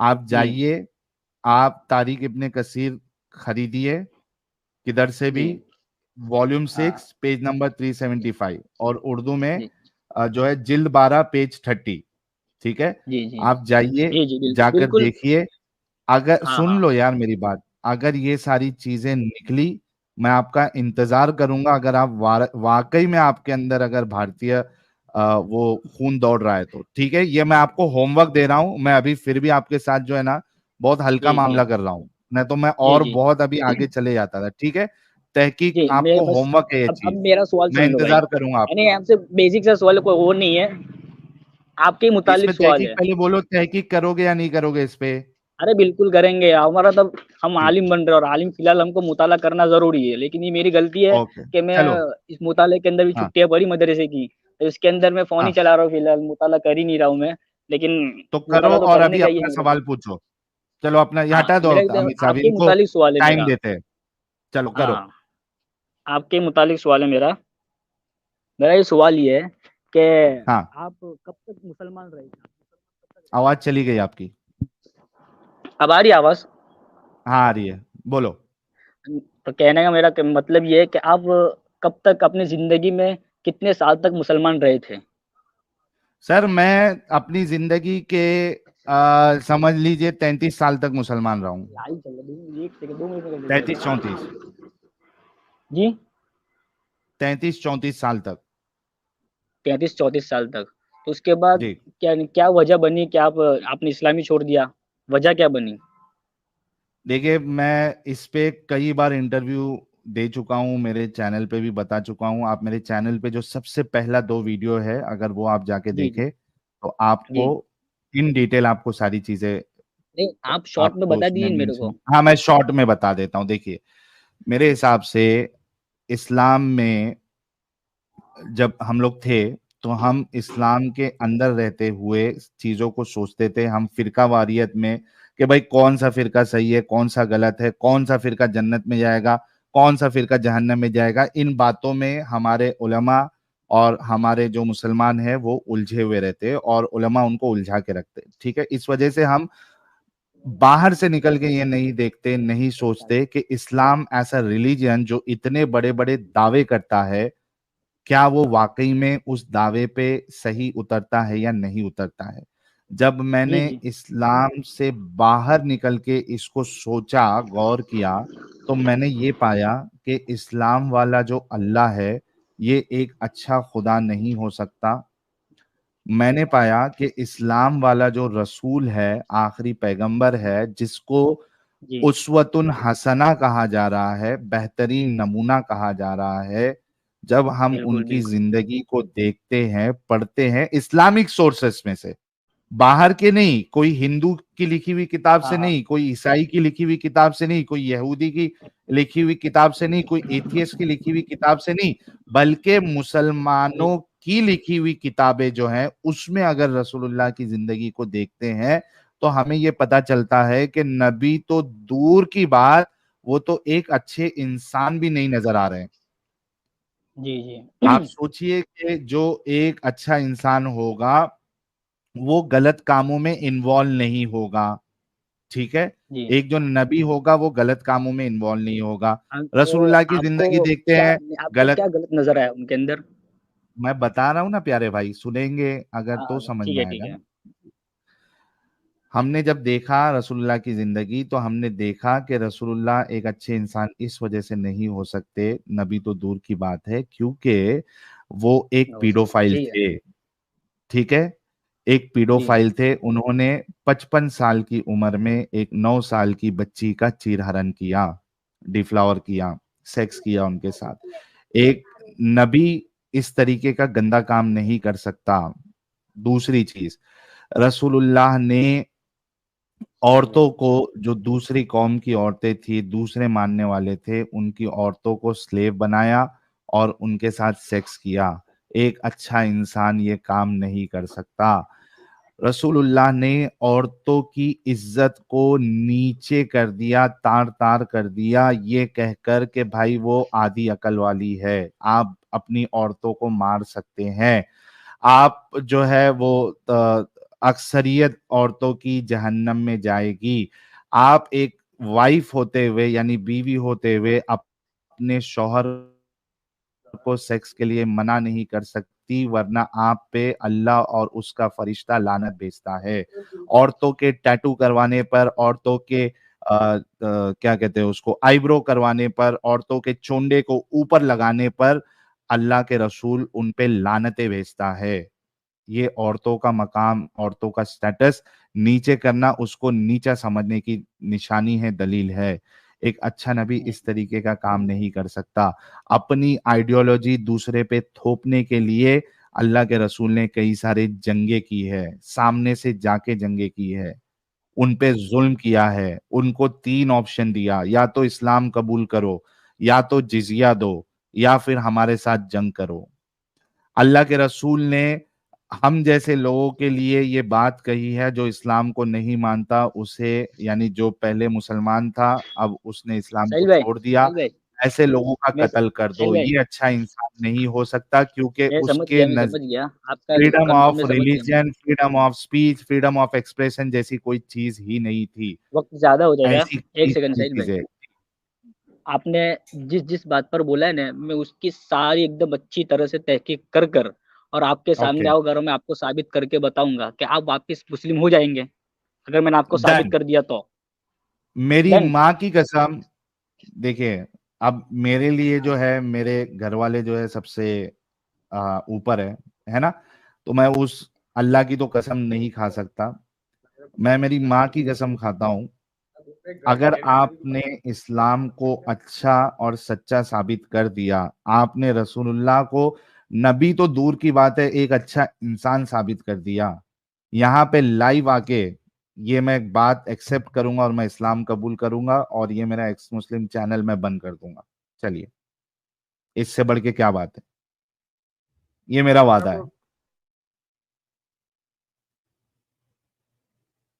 आप जी जाइए, आप तारिक इब्ने कसीर खरीदिए किधर से भी, जी वॉल्यूम हाँ 6 पेज नंबर 375, और उर्दू में जी जो है जिल्द 12 पेज 30। ठीक है, जी जी आप जाइए, जी जी, जाकर बिल्कुल। देखिए। अगर हाँ सुन हाँ लो यार मेरी बात, अगर ये सारी चीजें निकली, मैं आपका इंतजार करूंगा। अगर आप वाकई में आपके अंदर अगर भारतीय वो खून दौड़ रहा है तो ठीक है, ये मैं आपको होमवर्क दे रहा हूं। मैं अभी फिर भी आपके साथ जो है ना बहुत हल्का जी जी मामला कर रहा हूं, नहीं तो मैं जी और जी बहुत अभी आगे चले जाता था। ठीक है, तहकीक जी, मैं आपको बस, होमवर्क है ये अब चीज, मेरा सवाल मैं सुन लो भाई, इंतजार करूंगा यानी आपका। आपसे बेसिक सा सवाल कोई और नहीं है, आपके मुतालिक इसमें सवाल तहकीक है। पहले बोलो, तहकीक करोगे या नहीं करोगे इस पे? अरे बिल्कुल करेंगे हमारा तब हम जी आलिम बन रहे हैं और आलिम फिलहाल हमको मुताला करना जरूरी है, लेकिन ये मेरी गलती है ओके कि मैं चलो इस मुताले के अंदर भी हाँ छुट्टियां पड़ी मदरसे की, तो इसके अंदर मैं फोन ही हाँ चला रहा हूँ फिलहाल, मुताला कर ही नहीं रहा हूँ मैं, लेकिन तो करो मुताला तो और करने अभी का ही है अपना मेरे को। सवाल पूछो। चलो अपना ये हाँ हटा दो, मेरा एकदम अमित साहब आपके इनको मुतालिक सवाल है टाइम मेरा। देते हैं। चलो करो। हाँ आपके मुतालिक सवाल है मेरा। मेरा ये सवाल ये है कि हाँ आप कब तक मुसलमान रहे? आवाज चली गई आपकी। अब आ रही है आवाज? हाँ आ रही है, बोलो। तो कहने का मेरा मतलब ये है कि आप कब तक अपनी जिंदगी में कितने साल तक मुसलमान रहे थे? सर मैं अपनी जिंदगी के समझ लीजिए 33 साल तक मुसलमान रहा हूँ। लाइव चल रहा है, एक सेकंड 2 मिनट में कर देता 33-34। हूँ। जी 33-34 साल तक। 33-34 साल तक। तो उसके बाद जी क्या क्या वजह बनी कि आप आपने इस्लामी छोड़ दिया? वजह क्या बनी? देखिए मैं इस पे कई बार इंटरव्यू दे चुका हूँ, मेरे चैनल पे भी बता चुका हूँ। आप मेरे चैनल पे जो सबसे पहला 2 वीडियो है, अगर वो आप जाके जी जी देखें तो आपको जी। इन डिटेल आपको सारी चीजें नहीं आप शॉर्ट में आपको बता उसमें दीजिए मेरे को। मेंशन। हाँ मैं शॉर्ट में बता देता हूँ। देखिए मेरे हिसाब से इस्लाम में जब हम लोग थे तो हम इस्लाम के अंदर रहते हुए चीजों को सोचते थे। हम फिरका वारियत में कि भाई कौन सा फिरका सही है, कौन सा गलत है, कौन सा फिरका जन्नत में जाएगा, कौन सा फिरका जहन्नम में जाएगा, इन बातों में हमारे उलमा और हमारे जो मुसलमान हैं वो उलझे हुए रहते हैं और उलमा उनको उलझा के रखते हैं। ठीक है, इस वजह से हम बाहर से निकल के ये नहीं देखते, नहीं सोचते कि इस्लाम ऐसा रिलीजन जो इतने बड़े बड़े दावे करता है, क्या वो वाकई में उस दावे पे सही उतरता है या नहीं उतरता है। जब जी मैंने जी इस्लाम से बाहर निकल के इसको सोचा, गौर किया, तो मैंने ये पाया कि इस्लाम वाला जो अल्लाह है ये एक अच्छा खुदा नहीं हो सकता। मैंने पाया कि इस्लाम वाला जो रसूल है, आखिरी पैगंबर है, जिसको जी। उसवतुन हसना कहा जा रहा है, बेहतरीन नमूना कहा जा रहा है, जब हम बिल्कुल उनकी बिल्कुल। जिंदगी को देखते हैं, पढ़ते हैं इस्लामिक सोर्सेस में से, बाहर के नहीं, कोई हिंदू की लिखी हुई किताब हाँ से हाँ। नहीं, कोई ईसाई की लिखी हुई किताब से नहीं, कोई यहूदी की लिखी हुई किताब से नहीं, कोई एथियस्ट की लिखी हुई किताब से नहीं, बल्कि जी मुसलमानों की लिखी हुई किताबें जो हैं उसमें अगर रसूलुल्लाह की जिंदगी को देखते हैं तो हमें ये पता चलता है कि नबी तो दूर की बात, वो तो एक अच्छे इंसान भी नहीं नजर आ रहे हैं। जी जी। आप सोचिए कि जो एक अच्छा इंसान होगा वो गलत कामों में इन्वॉल्व नहीं होगा। ठीक है, जी एक जो नबी होगा वो गलत कामों में इन्वॉल्व नहीं होगा। तो रसूलुल्लाह की आपको जिंदगी देखते क्या हैं, आपको गलत। क्या गलत नजर आया उनके अंदर? मैं बता रहा हूं ना प्यारे भाई, सुनेंगे अगर हाँ तो समझ ठीक में है ठीक आएगा है। ना। हमने जब देखा रसूलुल्लाह की जिंदगी तो हमने देखा कि रसूलुल्लाह एक अच्छे इंसान इस वजह से नहीं हो सकते, नबी तो दूर की बात है, क्योंकि वो एक पीडोफाइल ठीक है। थे। ठीक है, एक जी पीडोफाइल थे। उन्होंने 55 साल की उम्र में एक 9 साल की बच्ची का चीरहरण किया, डिफ्लावर किया, सेक्स किया उनके साथ। एक नबी इस तरीके का गंदा काम नहीं कर सकता। दूसरी चीज, रसूलुल्लाह ने औरतों को, जो दूसरी कौम की औरतें थी, दूसरे मानने वाले थे, उनकी औरतों को स्लेव बनाया और उनके साथ सेक्स किया। एक अच्छा इंसान ये काम नहीं कर सकता। रसूलुल्लाह ने औरतों की इज्जत को नीचे कर दिया, तार तार कर दिया, ये कहकर कि भाई वो आधी अकल वाली है, आप अपनी औरतों को मार सकते हैं, आप जो है वो अक्सरियत औरतों की जहन्नम में जाएगी। आप एक वाइफ होते हुए यानी बीवी होते हुए अपने शौहर को सेक्स के लिए मना नहीं कर सकती, वरना आप पे अल्लाह और उसका फरिश्ता लानत भेजता है। औरतों के टैटू करवाने पर, औरतों के क्या कहते हैं उसको, आईब्रो करवाने पर, औरतों के चोंडे को ऊपर लगाने पर अल्लाह के रसूल उन पे लानतें भेजता है। ये औरतों का मकाम, औरतों का स्टेटस नीचे करना, उसको नीचा समझने की निशानी है, दलील है। एक अच्छा नबी इस तरीके का काम नहीं कर सकता। अपनी आइडियोलॉजी दूसरे पे थोपने के लिए अल्लाह के रसूल ने कई सारे जंगे की है, सामने से जाके जंगे की है। उन पे जुल्म किया है, उनको 3 ऑप्शन दिया, या तो इस्लाम कबूल करो, या तो जिजिया दो, या फिर हमारे साथ जंग करो। अल्लाह के रसूल ने हम जैसे लोगों के लिए ये बात कही है, जो इस्लाम को नहीं मानता उसे, यानी जो पहले मुसलमान था अब उसने इस्लाम को साहिल भाई, छोड़ दिया, साहिल भाई, ऐसे लोगों का मैं कत्ल कर साहिल दो। भाई, ये अच्छा इंसान नहीं हो सकता, क्योंकि मैं समझ उसके गया, मैं समझ गया आपका फ्रीडम कंसर्न, ऑफ मैं समझ गया। Religion, freedom of speech, freedom of expression जैसी कोई चीज ही नहीं थी। वक्त ज्यादा हो जाएगा, ऐसी एक कई सेकंड सारी साहिल भाई। चीजें। आपने जिस जिस बात पर बोला है ना, मैं उसकी सारी एकदम अच्छी तरह से तहकीक कर कर और आपके सामने ओके, आओ घर में आपको साबित करके बताऊंगा कि आप वापस मुस्लिम हो जाएंगे अगर मैंने आपको साबित डन। कर दिया तो। मेरी डन। माँ की कसम, देखिए, अब मेरे लिए जो है, मेरे घर वाले जो है सबसे ऊपर है ना, तो मैं उस अल्लाह की तो कसम नहीं खा सकता। मैं मेरी माँ की कसम खाता हूँ, अगर आपने इस्लाम को अच्छा और सच्चा साबित कर दिया, आपने रसूलुल्लाह को, नबी तो दूर की बात है, एक अच्छा इंसान साबित कर दिया, यहाँ पे लाइव आके, ये मैं एक बात एक्सेप्ट करूंगा और मैं इस्लाम कबूल करूंगा, और ये मेरा एक्स मुस्लिम चैनल मैं बंद कर दूंगा। चलिए, इससे बढ़ के क्या बात है, ये मेरा वादा है।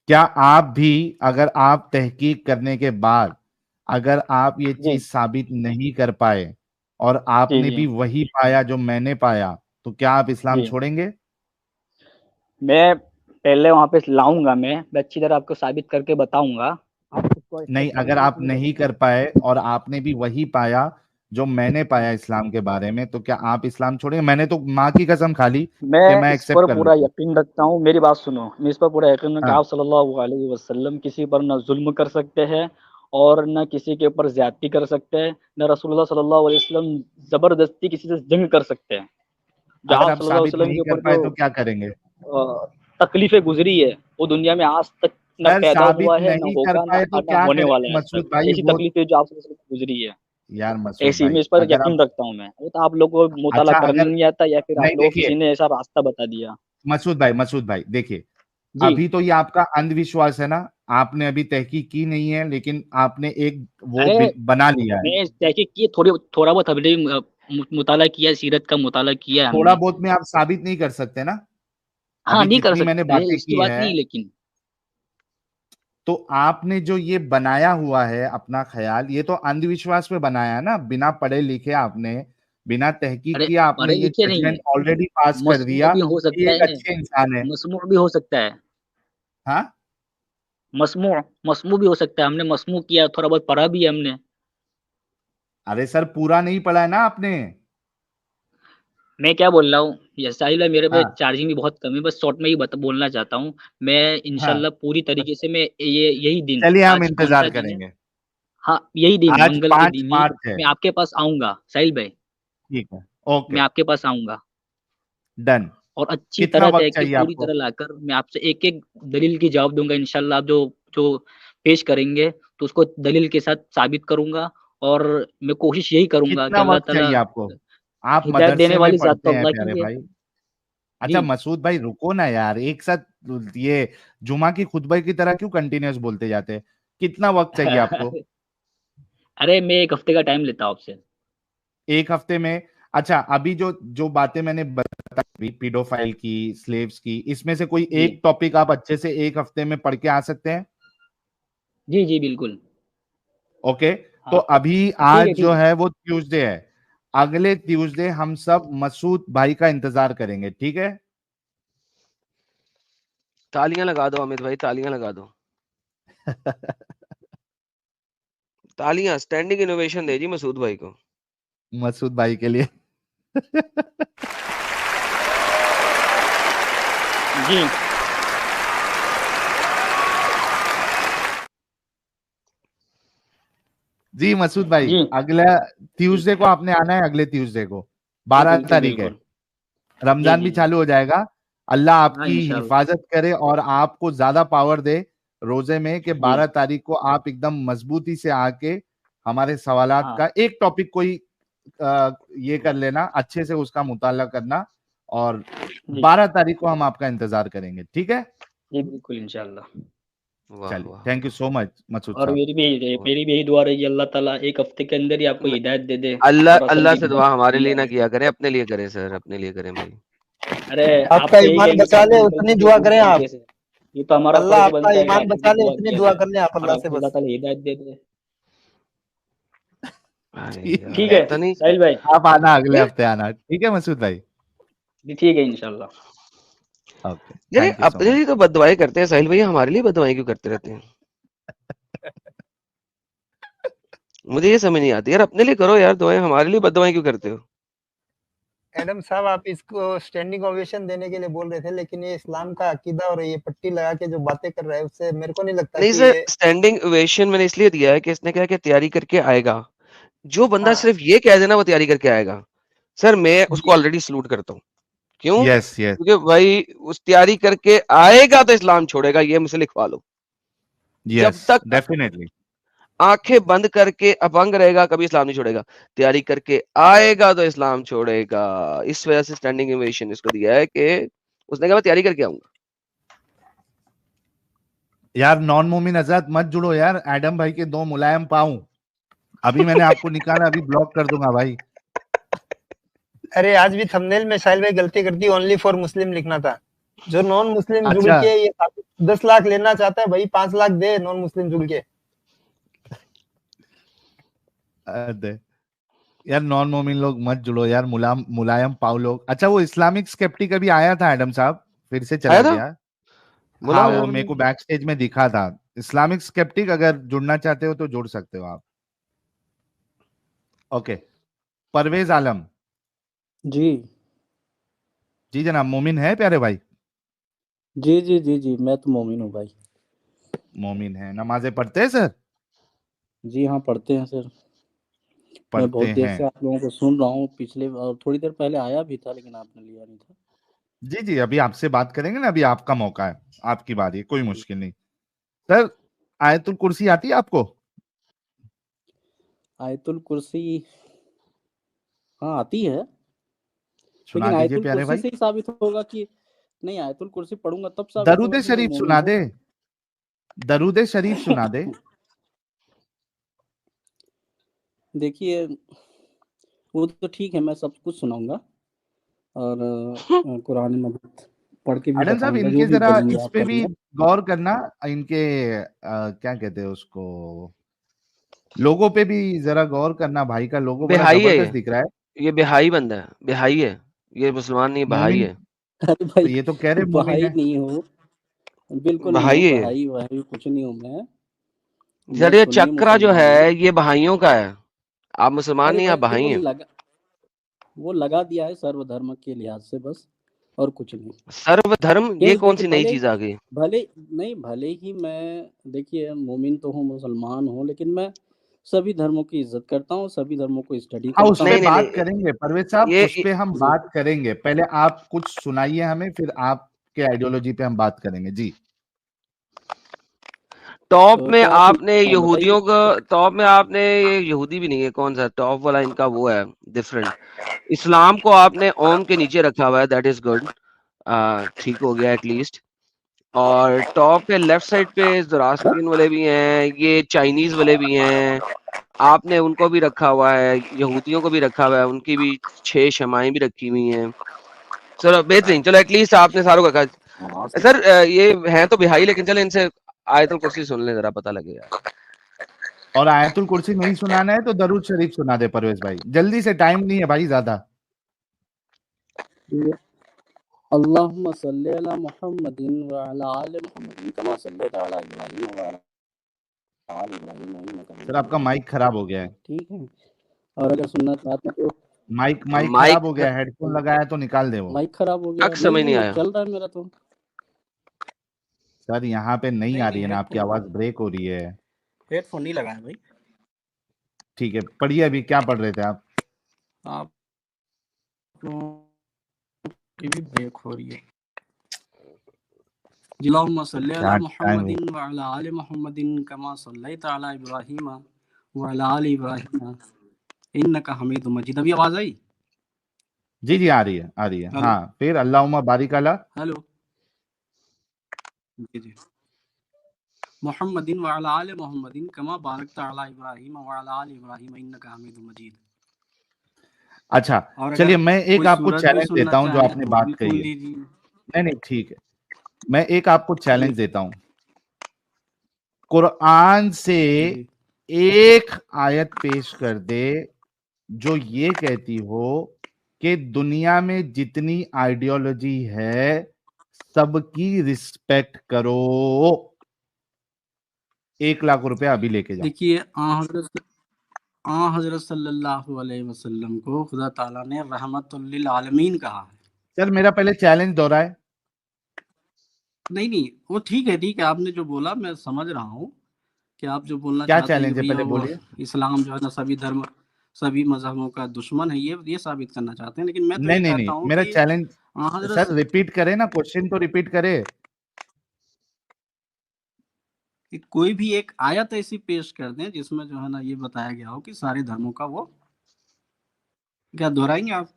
क्या आप भी, अगर आप तहकीक करने के बाद अगर आप ये जी चीज साबित नहीं कर पाए और जी आपने जी भी वही पाया जो मैंने पाया, तो क्या आप इस्लाम जी। छोड़ेंगे? मैं पहले वहां पे लाऊंगा, मैं अच्छी तरह आपको साबित करके बताऊंगा। आप उसको नहीं, एक्सेप्ट अगर करोगे आप कि नहीं नहीं करोगे। कर पाए और आपने भी वही पाया जो मैंने पाया इस्लाम के बारे में, तो क्या आप इस्लाम छोड़ेंगे? मैंने तो माँ की कसम खा ली कि मैं मैं इस एक्सेप्ट पर कर पूरा लूंगा। यकीन रखता हूँ, मेरी बात सुनो, मैं इस पर पूरा यकीन रखता हूँ हाँ, कि आप सल्लल्लाहु अलैहि वसल्लम किसी पर न जुल्म कर सकते हैं और न किसी के ऊपर ज्यादती कर सकते हैं, न रसूलुल्लाह सल्लल्लाहु अलैहि वसल्लम जबरदस्ती किसी से जंग कर सकते हैं। जो अगर आप आप सल्लल्लाहु साबित अलैहि वसल्लम नहीं के कर ऊपर पाए जो तो क्या करेंगे? तकलीफें गुजरी है, वो दुनिया में आज तक न सर, पैदा साबित हुआ है, न नहीं कर होगा, पाए तो न क्या होने वाला करेंगे है आज तक। मसूद भाई? ऐसी वो, तकलीफें जो आप सल्लल्लाहु अलैहि वसल्लम को गुजरी है, यार मसूद ऐसी भाई, मैं इस पर अगर आप, यकीन रखता हूँ मैं। वो तो आप लोगों को मुताला अच्छा, करने अगर, नहीं आता या फिर आप नहीं, लोगों को देखिए किसी ने ऐसा रास्ता बता दिया। मसूद भाई देखिए, जी। अभी तो ये आपका अंधविश्वास है ना, आपने अभी तहकीक की नहीं है, लेकिन आपने एक वो अरे बना लिया है। मैं तहकीक की थोड़ा बहुत हमने मुताला किया है, सीरत का मुताला किया है थोड़ा हमने। बहुत में आप साबित नहीं कर सकते ना, हाँ, अभी नहीं कर जितनी मैंने सकते, बातें उसकी की बात है, नहीं, लेकिन तो आपने जो ये बनाया हुआ है अपना ख्याल, ये तो अंधविश्वास पे बनाया है ना, बिना पढ़े लिखे आपने, बिना तहकीक अरे किया आपने पढ़े ये लिखे नहीं जजमेंट है, ऑलरेडी पास कर मसमू दिया भी हो कि ये सकता एक है, अच्छे इंसान है। मसमू भी हो सकता है, हाँ, मसमू मसमू भी हो सकता है, हमने मसमू किया, थोड़ा बहुत पढ़ा भी है हमने। अरे सर, पूरा नहीं पढ़ा है ना आपने। मैं क्या बोल रहा हूँ, ये साहिल है, मेरे पे हाँ, चार्जिंग भी बहुत कम है, बस शॉर्ट में ही बोलना चाहता हूँ। मैं हाँ, इंशाल्लाह पूरी तरीके से मैं ये यही दिन, चलिए, हम आज कौन इंतजार सा दिन है? करेंगे। हाँ, यही दिन आज मंगल के 5 दिन ही मार्च है। मैं आपके पास आऊँगा साहिल भाई, ठीक है, मैं ओके, आपके पास आऊँगा डन। और अच्छी कितना तरह वक्त तहकीक चाहिए पूरी आपको? तरह लाकर मैं आपसे एक-एक दलील की जवाब दूँगा इंशाल्लाह। आप जो जो पेश करेंगे तो उसको दलील के साथ साबित करूँगा और मैं कोशिश यही करूँगा कि कितना अल्लाह वक्त ताला चाहिए आपको? आप हिदायत देने मदरसे में वाली ज़ात पढ़ते तो हैं अल्लाह प्यारे की है। भाई। अच्छा जी। मसूद भाई, रुको ना यार, एक साथ ये जुमा की खुतबा की तरह क्यों कंटिन्यूअस बोलते जाते हैं? कितना वक्त चाहिए आपको? अरे मैं 1 हफ्ते का टाइम लेता हूँ आपसे। एक हफ्ते में? अच्छा, अभी जो जो बातें मैंने बताई, पीडोफाइल की, स्लेव्स की, इसमें से कोई जी। एक टॉपिक आप अच्छे से एक हफ्ते में पढ़ के आ सकते हैं? जी, जी, बिल्कुल। ओके, तो हाँ, अभी ठीक आज है, जो ठीक है। है वो ट्यूसडे है, अगले ट्यूसडे हम सब मसूद भाई का इंतजार करेंगे, ठीक है? तालियां लगा दो अमित भाई, तालियां लगा दो, तालियां, स्टैंडिंग इनोवेशन दे जी मसूद भाई को। मसूद भाई के लिए। जी। जी मसूद भाई, जी। अगला जी। ट्यूसडे को आपने आना है, अगले ट्यूसडे को जी, 12 बिल्कुल, तारीख है, बिल्कुल। जी, रमजान भी जी, जी। चालू हो जाएगा। अल्लाह हाँ, आपकी इंशाल्लाह। हिफाजत करे और आपको ज्यादा पावर दे रोजे में, कि जी। 12 तारीख को आप एकदम मजबूती से आके हमारे सवालात हाँ। का एक टॉपिक कोई ये कर लेना, अच्छे से उसका मुताला करना, और जी। 12 तारीख को हम आपका इंतजार करेंगे, ठीक है? जी, बिल्कुल इंशाल्लाह। वाह चलिए, वाह थैंक यू वाह। सो मच मसूद और साहब। मेरी भी यही दुआ रही है, अल्लाह ताला एक हफ्ते के अंदर ही आपको नहीं, हिदायत दे दे अल्लाह और असल अल्लाह की से तरफ दुआ हमारे लिए दुनिया ना में। किया करें, अपने लिए करें सर, अपने लिए करें भाई। अरे आप आपका तो यही ईमान कहेंगे कि बचा ले अपनी उतनी गलती दुआ दूर करें आप। तरीके से, ये तो हमारा अल्लाह फर्ज आपका बनता है कि ईमान आपकी बचा भी ले दुआ उतनी किया दुआ जाए कर ले आप और अल्लाह से आपको अल्लाह बस। ताला हिदायत दे दे। अरे ठीक ठीक यार है पता नहीं। साहिल भाई, आप आना, अगले ये हफ्ते आना, ठीक है मसूद भाई? जी ठीक है इंशाल्लाह। ओके, यार ये थैंक यू सो अपने मच। लिए तो बददुआएं करते हैं साहिल भैया, हमारे लिए बददुआएं क्यों करते रहते हैं? मुझे ये समझ नहीं आती यार, अपने लिए करो यार दुआएं, हमारे लिए बददुआएं क्यों करते हो? एडम साहब आप इसको स्टैंडिंग ओवेशन देने के लिए बोल रहे थे, लेकिन ये इस्लाम का अकीदा और ये पट्टी लगा के जो बातें कर रहा है उससे मेरे को नहीं लगता नहीं कि सर, ये। स्टैंडिंग ओवेशन मैंने इसलिए दिया है कि इसने कहा कि तैयारी करके आएगा। जो बंदा हाँ सिर्फ ये कह देना वो तैयारी करके आएगा, सर मैं उसको जी ऑलरेडी सलूट करता हूँ। क्यों? यस यस क्योंकि भाई उस तैयारी करके आएगा तो इस्लाम छोड़ेगा, ये मुझे लिखवा लो। जब यस, तक डेफिनेटली। आंखें बंद करके अपंग रहेगा कभी इस्लाम नहीं छोड़ेगा, तैयारी करके आएगा तो इस्लाम छोड़ेगा। इस वजह से स्टैंडिंग ओवेशन इसको दिया है कि उसने कहा मैं तैयारी करके आऊंगा। यार नॉन मोमिन आजाद मत जुड़ो यार, एडम भाई के दो मुलायम पाऊं। अभी मैंने आपको निकाला, अभी ब्लॉक कर दूंगा भाई। अरे आज भी थंबनेल में साहिल भाई गलती कर दी, ओनली फॉर मुस्लिम लिखना था। जो नॉन मुस्लिम जुड़ अच्छा, के ये 10 लाख लेना चाहता है भाई 5 लाख दे नॉन मुस्लिम जुड़ के। अरे यार नॉन मोमिन लोग मत जुड़ो यार, मुलायम पाओ लोग। अच्छा, वो इस्लामिक स्केप्टिक अभी आया था एडम साहब, फिर से चला आया था, गया। हाँ, बुलाओ वो यार मेरे मुझे। को बैक स्टेज में दिखा था। इस्लामिक स्केप्टिक, अगर जुड़ना चाहते हो तो जुड़ सकते हो आप। ओके, परवेज आलम जी जी जनाब, मोमिन है प्यारे भाई? जी जी जी जी, मैं तो मोमिन हूँ भाई। मोमिन है, नमाजें पढ़ते हैं सर? जी हाँ, पढ़ते हैं सर। मैं पढ़ते बहुत देर हैं। से आप लोगों को सुन रहा हूँ, पिछले और थोड़ी देर पहले आया भी था लेकिन आपने लिया नहीं था। जी जी, अभी आपसे बात करेंगे ना, अभी आपका मौका है, आपकी बारी है, कोई जी। मुश्किल नहीं। सर, आयतुल कुर्सी आती है आपको? आयतुल कुर्सी, हाँ आती है, सुना लेकिन दीजिए आयतुल प्यारे कुर्सी भाई। से ही साबित होगा कि नहीं, आयतुल कुर्सी पढ़ूंगा तब साबित दरूद होगा कि मैं शरीफ मोमिन सुना हूँ। दे, दरूद शरीफ सुना दे। देखिए, वो तो ठीक है, मैं सब कुछ सुनाऊंगा और कुरान मजीद पढ़ के भी आनंद साहब, बताऊंगा, जो इनके भी जरा बोलेंगे इस आप पे भी करना। गौर करना, इनके क्या कहते हैं उसको, लोगों पे भी जरा गौर करना। भाई का लोगो बड़ा बिहाई है जबरदस्त दिख रहा है। ये बिहाई बंदा है, बिहाई है, ये मुसलमान नहीं है, बहाई मोमिन, है। अरे तो भाई, ये तो कह रहे मोमिन भाई है। नहीं हो, बिल्कुल नहीं बहाई हूँ, है ये। भाई भाई कुछ नहीं हूँ मैं सर ये सुन्नी चक्रा जो मुसलमान हूँ। है ये बहाइयों का है, आप मुसलमान अरे नहीं, आप भाई बहाई हैं। वो लगा दिया है सर्वधर्म के लिहाज से बस, और कुछ नहीं। सर्वधर्म ये ये कौन सी देखिए, नई चीज आ गई? भले नहीं, भले ही मैं देखिए मोमिन तो हूँ, मुसलमान हूँ, लेकिन मैं सभी धर्मों की इज्जत करता हूँ, सभी धर्मों को स्टडी हाँ, करता उस पे नहीं हूँ। नहीं बात नहीं, करेंगे परवेज साहब, उस पे हम जी बात करेंगे। पहले आप कुछ सुनाइए हमें, फिर आपके आइडियोलॉजी पे हम बात करेंगे जी। टॉप तो में क्या आपने सुनाऊं बताइए। यहूदियों का, टॉप में आपने, ये यहूदी भी नहीं है, कौन सा टॉप वाला इनका वो है डिफरेंट। इस्लाम को आपने ओम के नीचे रखा हुआ है, दैट इज गुड, ठीक हो गया एटलीस्ट। और टॉप पे लेफ्ट साइड पे ज़ोरास्ट्रियन वाले भी हैं, ये चाइनीज वाले भी हैं, आपने उनको भी रखा हुआ है, यहूदियों को भी रखा हुआ है, उनकी भी 6 शमाएं भी रखी हुई हैं। चलो बेहतरीन, चलो एटलीस्ट आपने सारों का कहा। सर ये हैं तो बिहाई, लेकिन चलो इनसे आयतुल कुर्सी सुन ले जरा, पता लगे यार। और आयतुल कुर्सी नहीं सुनाना है तो दरूद शरीफ सुना दे परवेज भाई, जल्दी से, टाइम नहीं है भाई ज्यादा। अल्लाहुम्मा सल्ली अला मुहम्मदिन व अला आलि मुहम्मदिन कमा सल्लैता अला इब्राहीम व अला आलि इब्राहीम इन्नका सर हमीदुम आपका मजीद। माइक खराब हो गया है। ठीक है, और अगर सुनना चाहते हैं तो माइक माइक खराब हो गया है, हेडफोन लगाया तो निकाल दे वो। माइक खराब हो गया, तक नहीं समझ नहीं नहीं आया। चल रहा है मेरा तो। सर यहाँ पे नहीं आ रही है ना, आपकी हेडफोन आवाज ब्रेक हो रही है। हेडफोन नहीं लगाया भाई। ठीक है, पढ़िए, अभी क्या पढ़ रहे थे आप? आप लोगों की भी ब्रेक हो रही है। अल्लाहुम्मा सल्ली अला क्या टाइम है? मुहम्मदिन व अला आलि मुहम्मदिन कमा सल्लैता अला इब्राहीम व अला आलि इब्राहीम इन्नका हमीदुम मजीद। अभी आवाज आई? जी जी, आ रही है, आ रही है। हेलो हाँ, फिर अल्लाहुम्मा बारिक अला। हेलो, जी जी। मुहम्मदिन व अला आलि मुहम्मदिन कमा बारकता अला इब्राहीम व अला आलि इब्राहीम इन्नका हमीदुम मजीद। अच्छा, और अगर चलिए मैं एक कोई आपको सूरत भी चैलेंज सुनना देता हूँ जो चाहें आपने तो बात भी कही सुन है। लीजिए। नहीं नहीं ठीक है, मैं एक आपको जी चैलेंज देता हूँ, कुरान से जी। एक आयत पेश कर दे जो ये कहती हो कि दुनिया में जितनी आइडियोलॉजी है सबकी रिस्पेक्ट करो। 1 लाख रुपया अभी लेके जाओ। देखिए हजरत सल्लल्लाहु अलैहि वसल्लम को खुदा ताला ने रहमतुल लिल आलमीन कहा है। सर मेरा पहले चैलेंज दोहराए। नहीं वो ठीक है आपने जो बोला मैं समझ रहा हूँ कि आप जो बोलना क्या चाहते हैं कि चैलेंज है भैया पहले वो बोलिए। इस्लाम जो है ना सभी धर्म सभी मजहबों का दुश्मन है, ये साबित करना चाहते हैं। लेकिन मैं तो नहीं ये नहीं कहता नहीं, हूँ मेरा कि चैलेंज हजरत सर रिपीट करे ना, क्वेश्चन तो रिपीट करे। कि कोई भी एक आयत ऐसी पेश कर दें जिसमें जो है ना ये बताया गया हो कि सारे धर्मों का वो क्या दोहराएंगे आप?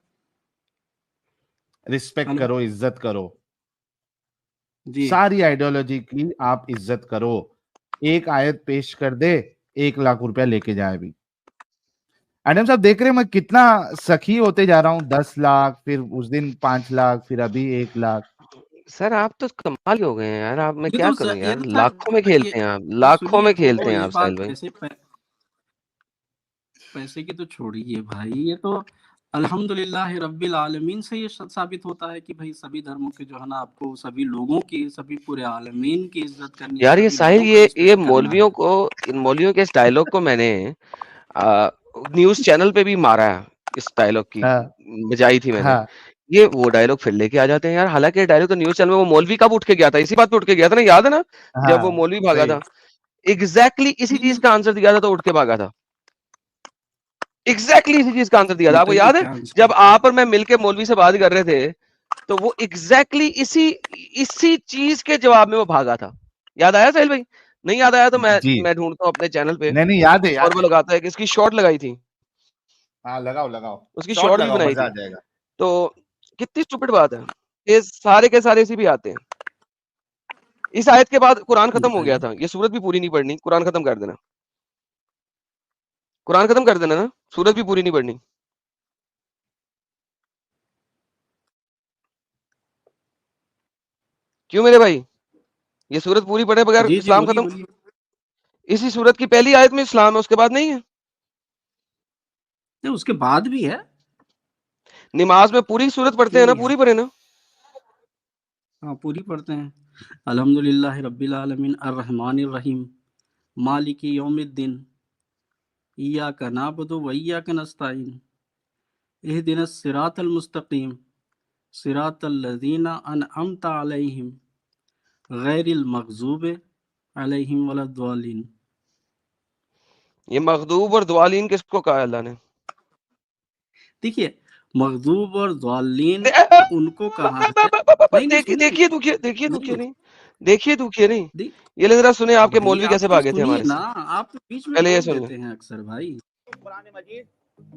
रिस्पेक्ट हेलो करो, इज्जत करो, जी। सारी आइडियोलॉजी की आप इज्जत करो। एक आयत पेश कर दे, 1 लाख रुपया लेके जाए अभी। एडम साहब देख रहे हैं मैं कितना सखी होते जा रहा हूँ। 10 लाख, फिर उस दिन 5 लाख, फिर अभी 1 लाख। सर आप तो कमाल ही हो गए हैं यार, आप मैं ये क्या तो करूं ये यार, तो लाखों में ये खेलते हैं आप, लाखों सुनिए में तो खेलते हैं ये आप साहिल बात भाई। पैसे की तो छोड़िए भाई, ये तो अल्हम्दुलिल्लाह रब्बिल आलमीन से ये साबित होता है कि भाई सभी धर्मों के जो है ना आपको सभी लोगों की सभी पूरे आलमीन की इज्जत करनी है, यार ये सभी साहिल, लोगों का ये रिस्पेक्ट करना मौलवियों है। को, इन मौलवियों के इस डायलॉग को मैंने न्यूज चैनल पे भी मारा है, इस डायलॉग की हाँ बजाई थी मैंने। हाँ ये वो डायलॉग फिर लेके आ जाते हैं यार, हालांकि ये डायलॉग तो न्यूज चैनल में वो मौलवी कब उठ के गया था, इसी बात पे उठ के गया था ना, याद है ना, जब वो हाँ मौलवी भागा सही। था, एग्जैक्टली इसी नहीं चीज का आंसर दिया था तो उठ के भागा था, एग्जैक्टली इसी चीज का आंसर दिया था। आपको बताइए याद है क्या आंसर जब है? आप और मैं मिलके मौलवी से बात कर रहे थे, तो वो एग्जैक्टली इसी चीज के जवाब में वो भागा था। याद आया साहिल भाई? नहीं याद आया तो जी मैं ढूंढता हूँ अपने चैनल पे, नहीं नहीं, याद है और याद वो है। लगाता है कि इसकी शॉर्ट लगाई थी, हाँ लगाओ लगाओ, उसकी शॉर्ट शॉर्ट भी लगाओ, बनाई मजा आ थी। जाएगा। तो कितनी स्टूपिड बात है, ये सारे के सारे इसी भी आते हैं। इस आयत के बाद कुरान खत्म हो गया बताइए। था, ये सूरत भी पूरी नहीं पढ़नी, कुरान खत्म कर देना, कुरान खत्म कर देना ना, सूरत भी पूरी नहीं पढ़नी। क्यों मेरे भाई? ये सूरत पूरी पढ़े बगैर जी इस्लाम बोलिए खत्म? बोलिए। इसी सूरत की पहली आयत में इस्लाम है, उसके बाद नहीं है। नहीं, उसके बाद भी है। नमाज में पूरी सूरत पढ़ते क्यों हैं ना, नहीं है? पूरी पढ़े ना। हाँ पूरी पढ़ते हैं। अल्हम्दुलिल्लाह रब्बिल आलमीन अर्रहमानिर रहीम मालिकी यौमिद्दीन इय्याका नअबुदु व इय्याका नस्तईन इहदिनस सिरातल मुस्तकीम सिरातल लज़ीना अनअमता अलैहिम गैरिल मग़ज़ूबि अलैहिम वलद्दालिन। ये मखदूब और द्वालीन किसको कहा है अल्लाह ने? देखिए मग़ज़ूब और ज़ालिन उनको कहा है। नहीं देखिए सुनिए। देखिए दुखिए, देखिए दुखिए नहीं नहीं, देखिए दुखिए नहीं। दे- ये ले जरा सुने आपके भैया मौलवी आप कैसे तो भागे थे सुनिए हमारे ना, से। आप तो बीच में पहले ये टोक सुन ले। देते हैं अक्सर भाई। कुरान मजीद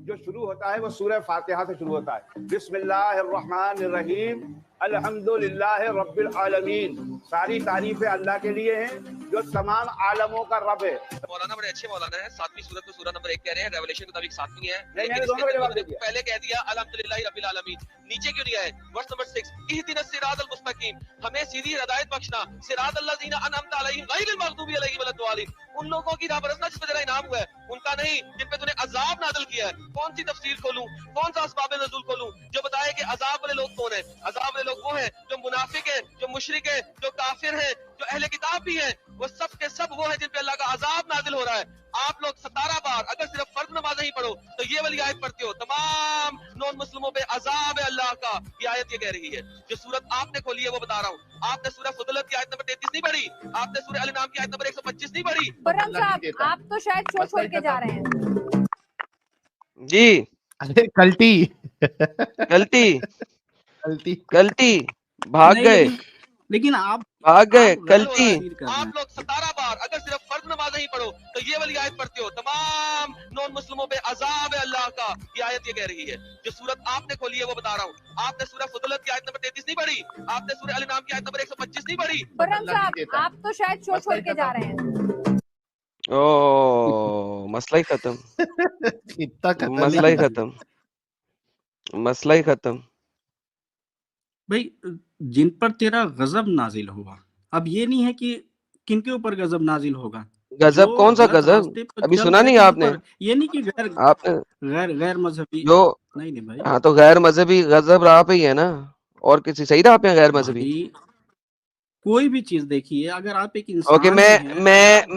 जो शुरू होता है वो सूरह फातिहा से शुरू होता है। बिस्मिल्लाहिर्रहमानिर्रहीम अल्हम्दुलिल्लाहि रब्बिल आलमीन। सारी तारीफें अल्लाह के लिए हैं जो तमाम आलमों का रब है। मौलाना बड़े अच्छे मौलाना है, 7वीं सूरत में सूरा नंबर 1 कह रहे हैं, रेवलेशन के मुताबिक 7वीं है, नहीं, लेकिन मैंने इसके दोनों का अंदर जवाब दे उन्होंने दिया। पहले कह दिया अल्हम्दुलिल्लाहि रब्बिल आलमीन, नीचे क्यों नहीं आए? वर्स नंबर 6 इहदिनस सिरातल मुस्तकीम, हमें सीधी हिदायत बख्शना, सिरातल लज़ीना अनअमता अलैहिम गैरिल मग़ज़ूबि अलैहिम वलद्दालिन, उन लोगों की राह पर रखना जिस पे तेरा इनाम हुआ है, उनका नहीं जिन पे तूने अजाब नाज़िल किया है। कौन सी तफसीर खोलूं, कौन सा असबाब नज़ूल खोलूं जो बताए कि अजाब वाले लोग कौन है? अजाब वाले लोग वो हैं जो मुनाफिक है, जो मुशरिक है, जो काफिर है, जो अहले किताब भी है, वो सब के सब वो है जिन पे अल्लाह का अजाब नाजिल हो रहा है। आप लोग 17 बार अगर सिर्फ फर्ज नमाज नहीं पढ़ो तो ये वाली आयत पढ़ते हो, तमाम नॉन मुस्लिमों पे अजाब है अल्लाह का। ये आयत ये कह रही है। जो सूरत आपने खोली है वो बता रहा हूँ। आपने सूरह फुदलत की आयत नंबर 33 नहीं पढ़ी, आपने सूरह अल नाम की आयत नंबर 125 नहीं पढ़ी। खुर्रम साहब आप तो शायद शो छोड़ के जा रहे हैं। जी अरे कल्टी गलती गलती। गलती, भाग नहीं गए, लेकिन आप भाग गए, गलत गलती। तफसीर कर रहे हैं। आप लोग 17 बार अगर सिर्फ फर्ज नमाज नहीं नहीं पढ़ो तो ये वाली आयत पढ़ते हो, तमाम नॉन मुस्लिमों पे अजाब है अल्लाह का। ये आयत ये कह रही है। जो सूरत आपने खोली है वो बता रहा हूँ। आपने सूरह फुदलत की आयत नंबर 33 नहीं पढ़ी, आपने सूरह अल नाम की आयत नंबर 125 नहीं पढ़ी। खुर्रम साहब, आप तो शायद छोड़ के जा रहे हैं। ओ मसला ही खत्म, इतना खतरनाक मसला ही नहीं। खत्म, मसला ही खत्म। भाई जिन पर तेरा गजब नाजिल हुआ, अब ये नहीं है कि किनके ऊपर गजब नाजिल होगा, गजब जो कौन सा गलत गजब? रास्ते पर अभी चल सुना रहे नहीं थे उन आपने? पर, ये नहीं कि गैर आपने गैर गैर मजहबी, जो नहीं भाई, हाँ तो गैर मजहबी गजब राह पे ही है ना, और किसी सही राह पे है गैर मजहबी? भाई कोई भी चीज देखिए, अगर आप एक ओके इंसान भी हैं, अगर आप कर रहे हैं मैं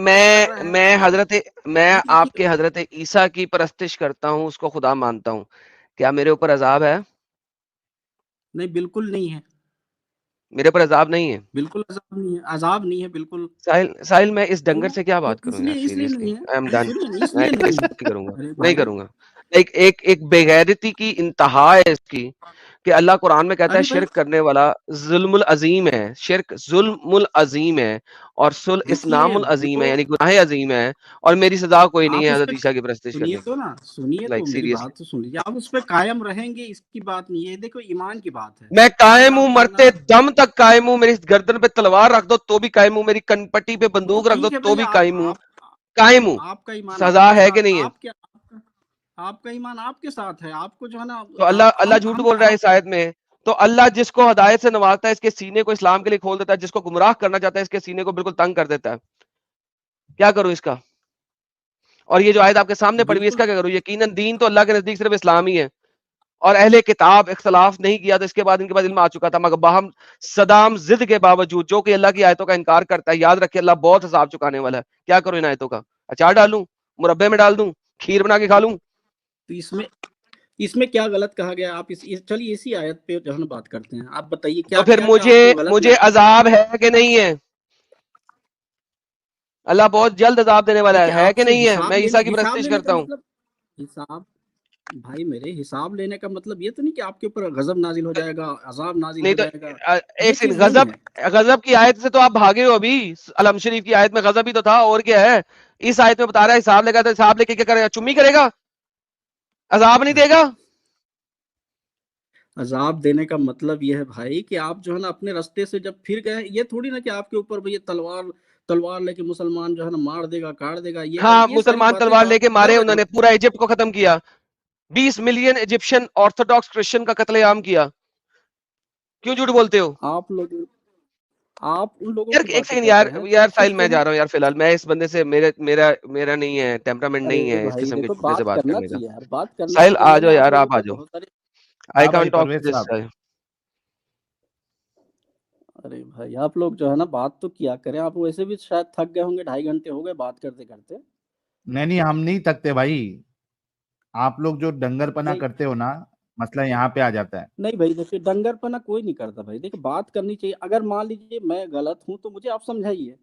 मैं देखिए आपके हजरत ईसा की परस्तिश करता हूँ, उसको खुदा मानता हूँ, क्या मेरे ऊपर अजाब है? नहीं बिल्कुल नहीं है, मेरे ऊपर अजाब नहीं है। बिल्कुल अजाब नहीं है, अजाब नहीं है बिल्कुल। साहिल मैं इस डंगर क्यों? से क्या बात करूं यार, इसलिए इसलिए सीरियसली नहीं है, आई एम डन। सुनिए ना, मैं इसलिए नहीं इससे है। नहीं करूंगा, अरे नहीं भाई, करूंगा। एक एक एक बेगैरती की इंतहा है इसकी, कि अल्लाह कुरान में कहता है अरे भाई शिरक करने वाला जुल्मुल अजीम है, शिरक जुल्मुल अजीम है, और सुल देखिए इस्लामुल वो अजीम है, तो यानी गुनाह अजीम है, और मेरी सजा कोई नहीं आप है उस हजरत पे ईसा की परस्तिश सुनिए करने तो की। ना, सुनिए तो लाइक मेरी सीरियसली बात तो सुन लीजिए, आप उस पे कायम रहेंगे इसकी बात नहीं है, देखो ईमान की बात है। मैं अगर कायम हूं, आप जो है मरते ना, दम तक कायम हूं, मेरी गर्दन पे तलवार रख दो तो भी कायम हूं, मेरी कनपट्टी पे वो तो बंदूक रख दो ठीक है तो भाई, भी आप कायम हूं, आप कायम हूं। आपका ईमान सजा आपके है साथ, कि नहीं है? आपका ईमान आपके साथ है, आपको जो है ना, तो अल्लाह अल्लाह हम झूठ हम बोल रहा है हम इस आयत में। तो अल्लाह जिसको हदायत से नवाजता है, इसके सीने को इस्लाम के लिए खोल देता है, जिसको गुमराह करना चाहता है इसके सीने को बिल्कुल तंग कर देता है। क्या करूं इसका? और ये जो आयत आपके सामने पड़ी हुई है, बिल्कुल इसका क्या करूं? यकीनन दीन तो अल्लाह के नजदीक सिर्फ इस्लाम ही है, और अहले किताब इख्तलाफ नहीं किया तो इसके बाद इनके पास इल्म आ चुका था, मगर बाहम सदाम जिद के बावजूद जो कि अल्लाह की आयतों का इनकार करता है, याद रखिए अल्लाह बहुत हिसाब चुकाने वाला है। क्या करूं इन आयतों का? अचार डालूं, मुरब्बे में डाल दूं, खीर बना के खा लूं? तो इसमें इसमें क्या गलत कहा गया? आप चलिए इसी आयत पे जो है ना बात करते हैं, आप बताइए तो क्या फिर क्या क्या मुझे आपको गलत मुझे लगा? अजाब है कि नहीं है? अल्लाह बहुत जल्द अजाब देने वाला देखिए है कि आपसे नहीं है? मैं ईसा की हिसाब परस्तिश लेने का करता हूं। मतलब, हिसाब भाई मेरे, हिसाब लेने का मतलब ये तो नहीं कि आपके ऊपर गजब नाजिल हो जाएगा, अजाब नाजिल नहीं हो तो जाएगा, ये एक सेकंड, चीज नहीं है। गजब की आयत से तो आप भागे हो अभी। अलम शरीफ की आयत में गजब ही तो था, और क्या है? इस आयत में बता रहा है हिसाब लेगा, तो हिसाब लेके क्या करेगा? चुम्मी करेगा? अजाब नहीं देगा? अजाब देने का मतलब ये है भाई कि आप जो है ना अपने रास्ते से जब फिर गए, ये थोड़ी ना कि आपके ऊपर भाई तलवार तलवार लेके मुसलमान जो है ना मार देगा, काट देगा, हाँ, ये सारी मुसलमान बातें तलवार जो आप लेके कर मारे, रहे हो। उन्होंने पूरा इजिप्ट को खत्म किया, 20 मिलियन इजिप्शियन ऑर्थोडॉक्स क्रिश्चियन का कत्लेआम किया। क्यों झूठ बोलते हो? आप उन लोगों यार की एक बातें सेकंड कर यार, रहे हैं जो यार साहिल खुद जो मैं है, जा रहा हूँ यार, फिलहाल मैं इस बंदे से, मेरे मेरा मेरा नहीं है, टेम्परामेंट नहीं अरे है इस भाई किस्म के देखो झूठे से बात बात करना करने का। चाहिए यार, बात करना साहिल चाहिए। आ जाओ मैंने आप यार, लोगों आप आ पे जाओ। बहुत सारे, आई हाँ भाई can't talk to Parvez this. साहब, अरे भाई आप लोग जो है ना बात तो किया करें, आप वैसे भी शायद थक गए होंगे, 2.5 घंटे हो गए बात करते करते। नहीं हम नहीं थकते भाई, आप लोग जो डंगरपना नहीं करते हो ना, मसला यहाँ पे आ जाता है। नहीं भाई, देखिए डंगरपना कोई नहीं करता भाई, देखिए बात करनी चाहिए। अगर मान लीजिए मैं गलत हूं तो मुझे आप समझाइए,